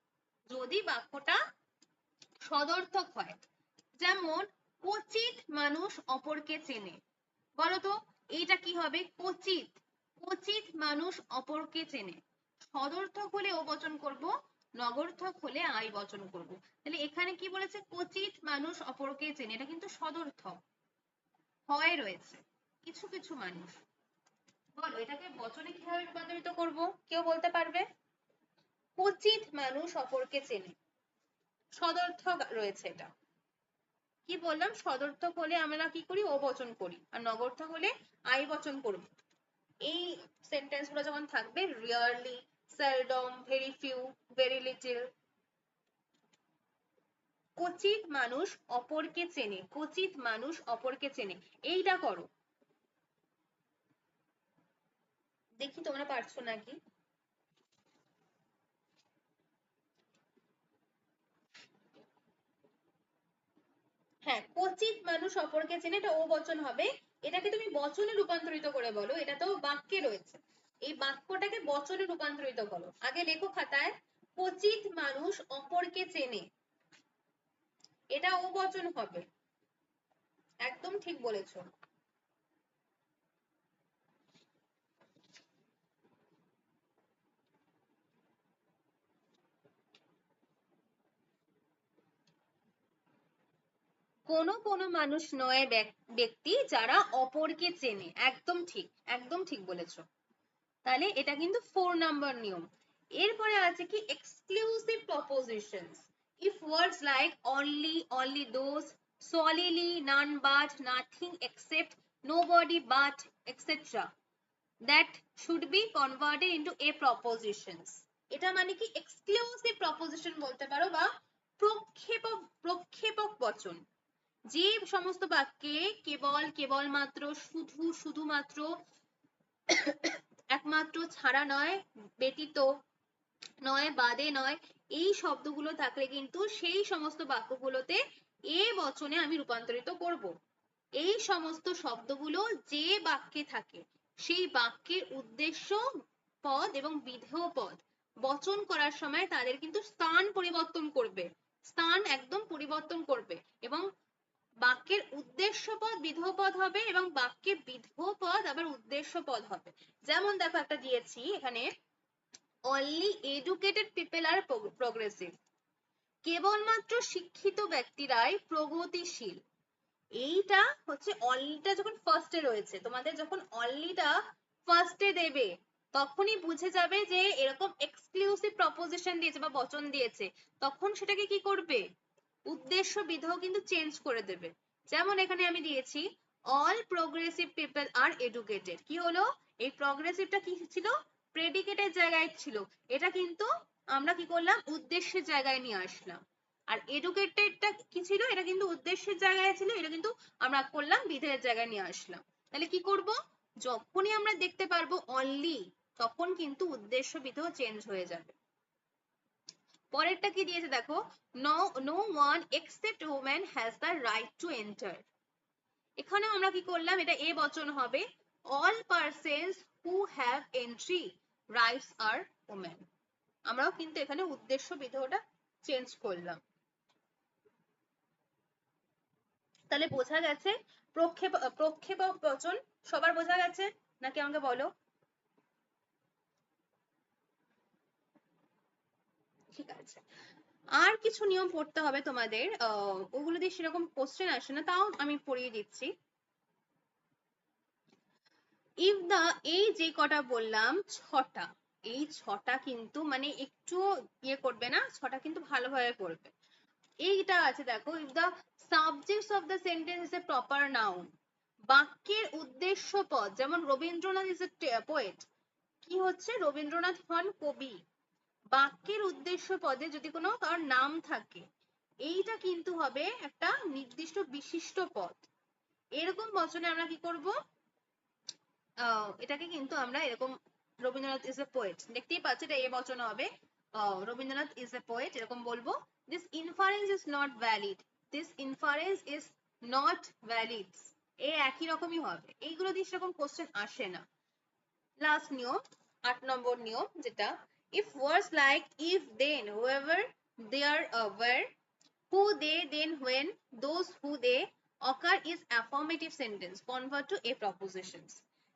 যদি বাক্যটা সদর্থক হয়। যেমন কচিত মানুষ অপরকে চেনে, বলতো এইটা কি হবে? কচিত, কচিত মানুষ অপরকে চেনে। সদর্থক হলে ও বচন করব, নগর্থক হলে আই বচন করব। তাহলে এখানে কি বলেছে? কচিত মানুষ অপরকে চেনে, এটা কিন্তু সদর্থক হয় রয়েছে, কিছু কিছু মানুষ। বলো এটাকে বচনে কিভাবে রূপান্তরিত করব, কেউ বলতে পারবে? কচিত মানুষ অপরকে চেনে, সদর্থক রয়েছে এটা। কি বললাম? সদর্থক হলে আমরা কি করি? ও বচন করি, আর নগর্থক হলে আই বচন করব। এই সেন্টেন্স গুলো যখন থাকবে, rarely, seldom, very few, very little, কচিত মানুষ অপরকে চেনে, কচিত মানুষ অপরকে চেনে, এইটা করো। দেখি তোমরা পারছো নাকি। হ্যাঁ, কচিত মানুষ অপরকে চেনে, এটা ও বচন হবে। এটাকে তুমি বচনে রূপান্তরিত করে বলো, এটা তো বাক্যে রয়েছে, এই বাক্যটাকে বচনে রূপান্তরিত করো। আগে লেখো খাতায়, কচিত মানুষ অপরকে চেনে, এটা ও বচন হবে। একদম ঠিক বলেছো। কোনো কোনো মানুষ নয় ব্যক্তি যারা অপরকে চেনে, একদম ঠিক, একদম ঠিক বলেছো। তাহলে এটা কিন্তু 4 নাম্বার নিয়ম। এরপরে আছে কি? Exclusive প্রপোজিশনস। If words like only, only those, solely, none but, nothing except, nobody but, etc. that should be converted into a propositions. এটা মানে কি? এক্সক্লুসিভ প্রপোজিশন বলতে পারো, বা প্রক্ষেপক, প্রক্ষেপক বচন। যে সমস্ত বাক্যে কেবল, কেবলমাত্র, শুধু, শুধুমাত্র, একমাত্র, ছাড়া নয়, ব্যতীত নয়, বাদে নয়, এই শব্দগুলো থাকলে কিন্তু সেই সমস্ত বাক্যগুলোতে এ বচনে আমি রূপান্তরিত করব। এই সমস্ত শব্দগুলো যে বাক্যে থাকে সেই বাক্যের উদ্দেশ্য পদ এবং বিধেয় পদ বচন করার সময় তাদের কিন্তু স্থান পরিবর্তন করবে, স্থান একদম পরিবর্তন করবে, এবং বাক্যের উদ্দেশ্য পদ বিধেয় পদ হবে, এবং বাক্যের বিধেয় পদ আবার উদ্দেশ্য পদ হবে। যেমন দেখো একটা দিয়েছি এখানে, only educated people are progressive, কেবলমাত্র শিক্ষিত ব্যক্তিরাই প্রগতিশীল। এইটা হচ্ছে অনলিটা যখন ফার্স্টে রয়েছে, তোমাদের যখন অনলিটা ফার্স্টে দেবে তখনই বুঝে যাবে যে এরকম এক্সক্লুসিভ প্রপোজিশন দিয়েছে বা বচন দিয়েছে, তখন সেটাকে কি করবে? উদ্দেশ্য বিধেয় কিন্তু চেঞ্জ করে দেবে। যেমন এখানে আমি দিয়েছি all progressive people are educated, কি হলো এই প্রোগ্রেসিভটা কি ছিল, প্রেডিকেটের জায়গায় ছিল, এটা কিন্তু আমরা কি করলাম উদ্দেশ্যের জায়গায় নিয়ে আসলাম। আর এডুকেটেডটা কি ছিল, এটা কিন্তু উদ্দেশ্যের জায়গায় ছিল, এটা কিন্তু আমরা করলাম বিধেয়ের জায়গায় নিয়ে আসলাম। তাহলে কি করব, যখনই আমরা দেখতে পারবো অনলি, তখন কিন্তু উদ্দেশ্য বিধেয় চেঞ্জ হয়ে যাবে। পরেরটা কি দিয়েছে দেখো, no one except women has the right to enter। এখানেও আমরা কি করলাম, এটা এ বচন হবে, all persons who have entry rights are women। আমরাও কিন্তু এখানে উদ্দেশ্য বিধেয়টা চেঞ্জ করলাম। তাহলে বোঝা গেছে প্রক্ষেপক বচন সবার বোঝা গেছে নাকি আমাকে বলো। ঠিক আছে, আর কিছু নিয়ম পড়তে হবে তোমাদের, ওগুলো দিয়ে সেরকম কোশ্চেন আসে না, তাও আমি পড়িয়ে দিচ্ছি। ইফ দা, এই যে কটা বললাম ছটা, এই ছটা কিন্তু মানে একটু ইয়ে করবে না, ছটা কিন্তু ভালোভাবে পড়বে। এইটা আছে দেখো, if the subjects of the sentence is a proper noun, বাক্যের উদ্দেশ্য পদ, যেমন রবীন্দ্রনাথ ইজ এ পোয়েট, কি হচ্ছে রবীন্দ্রনাথ হন কবি, বাক্যের উদ্দেশ্য পদে যদি কোনো তার নাম থাকে, এইটা কিন্তু হবে একটা নির্দিষ্ট বিশিষ্ট পদ। এরকম বচনে আমরা কি করব, এটাকে কিন্তু আমরা এরকম রবীন্দ্রনাথ ইজ এ পোয়েট, দেখতেই পাচ্ছি এটা এ বচন হবে, রবীন্দ্রনাথ ইজ এ পোয়েট এরকম বলবো। This inference is not valid, this inference is not valid, এ একই রকমই হবে, এইগুলো দিয়ে সেরকম কোশ্চেন আসে না। লাস্ট নিয়ম, 8 নম্বর নিয়ম, যেটা if words like if then whoever there were who they then when those who they occur is affirmative sentence convert to a prepositions।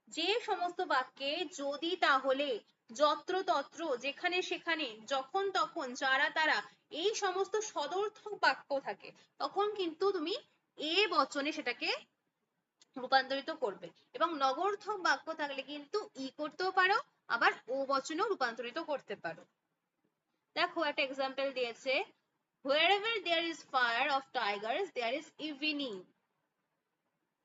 যে সমস্ত বাক্যে যদি তাহলে যত্র তত্র যেখানে সেখানে যখন তখন যারা তারা এই সমস্ত সদর্থক বাক্য থাকে, তখন কিন্তু তুমি এ বচনে সেটাকে রূপান্তরিত করবে, এবং নগর্থক বাক্য থাকলে কিন্তু ই করতেও পারো, আবার ও বচনেও রূপান্তরিত করতে পারো। দেখো একটা এক্সাম্পল দিয়েছে, wherever there is fire of tigers there is evening।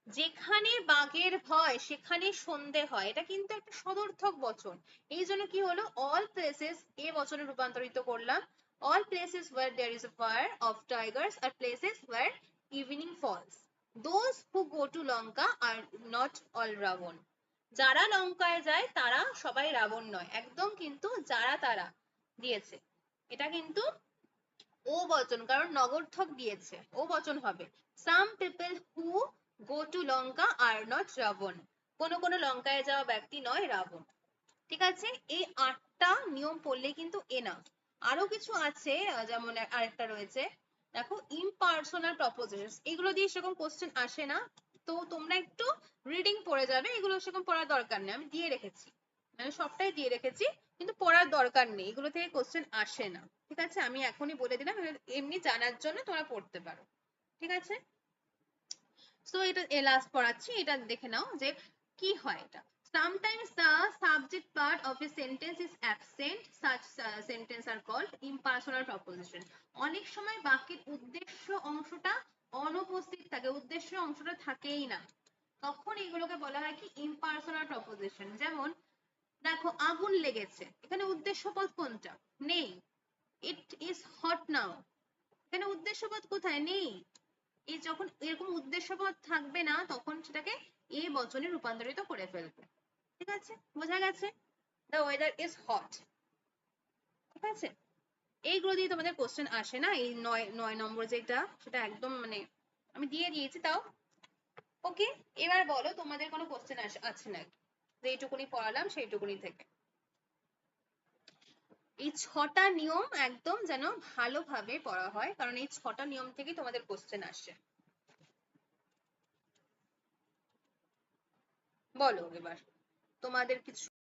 যেখানে বাঘের ভয় সেখানে সন্ধে হয়, এটা কিন্তু একটা সদর্থক বচন, এই জন্য কি হলো all places এ বচনে রূপান্তরিত করলাম, all places where there is a fire of tigers are places where evening falls। those who go to Lanka are not all Ravan। যারা লঙ্কায় যায় তারা সবাই রাবণ নয়, একদম কিন্তু যারা তারা দিয়েছে, এটা কিন্তু ও বচন, কারণ নগর্থক দিয়েছে, ও বচন হবে। some people who go to Lanka are not Ravan। কোন লঙ্কায় যাওয়া ব্যক্তি নয় রাবণ। ঠিক আছে, এই 8টা নিয়ম পড়লে কিন্তু এনাফ। আরো কিছু আছে, যেমন আরেকটা রয়েছে দেখো ইম্পার্সোনাল প্রপোজিশনস, এগুলো দিয়ে সেরকম কোশ্চেন আসে না, তো তোমরা একটু রিডিং পড়ে যাবে, এগুলো সেরকম পড়ার দরকার নেই, আমি দিয়ে রেখেছি, মানে সবটাই দিয়ে রেখেছি, কিন্তু পড়ার দরকার নেই, এগুলো থেকে কোশ্চেন আসে না। ঠিক আছে, আমি এখনই বলে দিলাম, এমনি জানার জন্য তোমরা পড়তে পারো। ঠিক আছে, সো এটা লাস্ট পড়াচ্ছি, এটা দেখে নাও যে কি হয় এটা। Sometimes the subject part of a sentence is absent, such sentence are called impersonal proposition। অনেক সময় বাক্যের উদ্দেশ্য অংশটা অনুপস্থিত থাকে, উদ্দেশ্য অংশটা থাকেই না, তখন এগুলোকে বলা হয় কি impersonal proposition। যেমন দেখো আগুন লেগেছে, এখানে উদ্দেশ্য পদ কোনটা, নেই। It is hot now, এখানে উদ্দেশ্য পদ কোথায়, নেই। এই যখন এরকম উদ্দেশ্যপদ থাকবে না, তখন সেটাকে এ বচনে রূপান্তরিত করে ফেলবে। ঠিক আছে, বোঝা গেছে, the weather is hot। ঠিক আছে, এইগুলো দিয়ে তোমাদের কোশ্চেন আসে না, এই 9 নম্বর যেটা সেটা একদম মানে আমি দিয়ে দিয়েছি তাও। ওকে, এবার বলো তোমাদের কোনো কোশ্চেন আছে নাকি, যে এইটুকুনি পড়ালাম সেইটুকুনি থেকে। এই 6টা নিয়ম একদম যেন ভালোভাবে পড়া হয়, কারণ এই 6টা নিয়ম থেকেই তোমাদের কোশ্চেন আসে। বলো এবার তোমাদের কিছু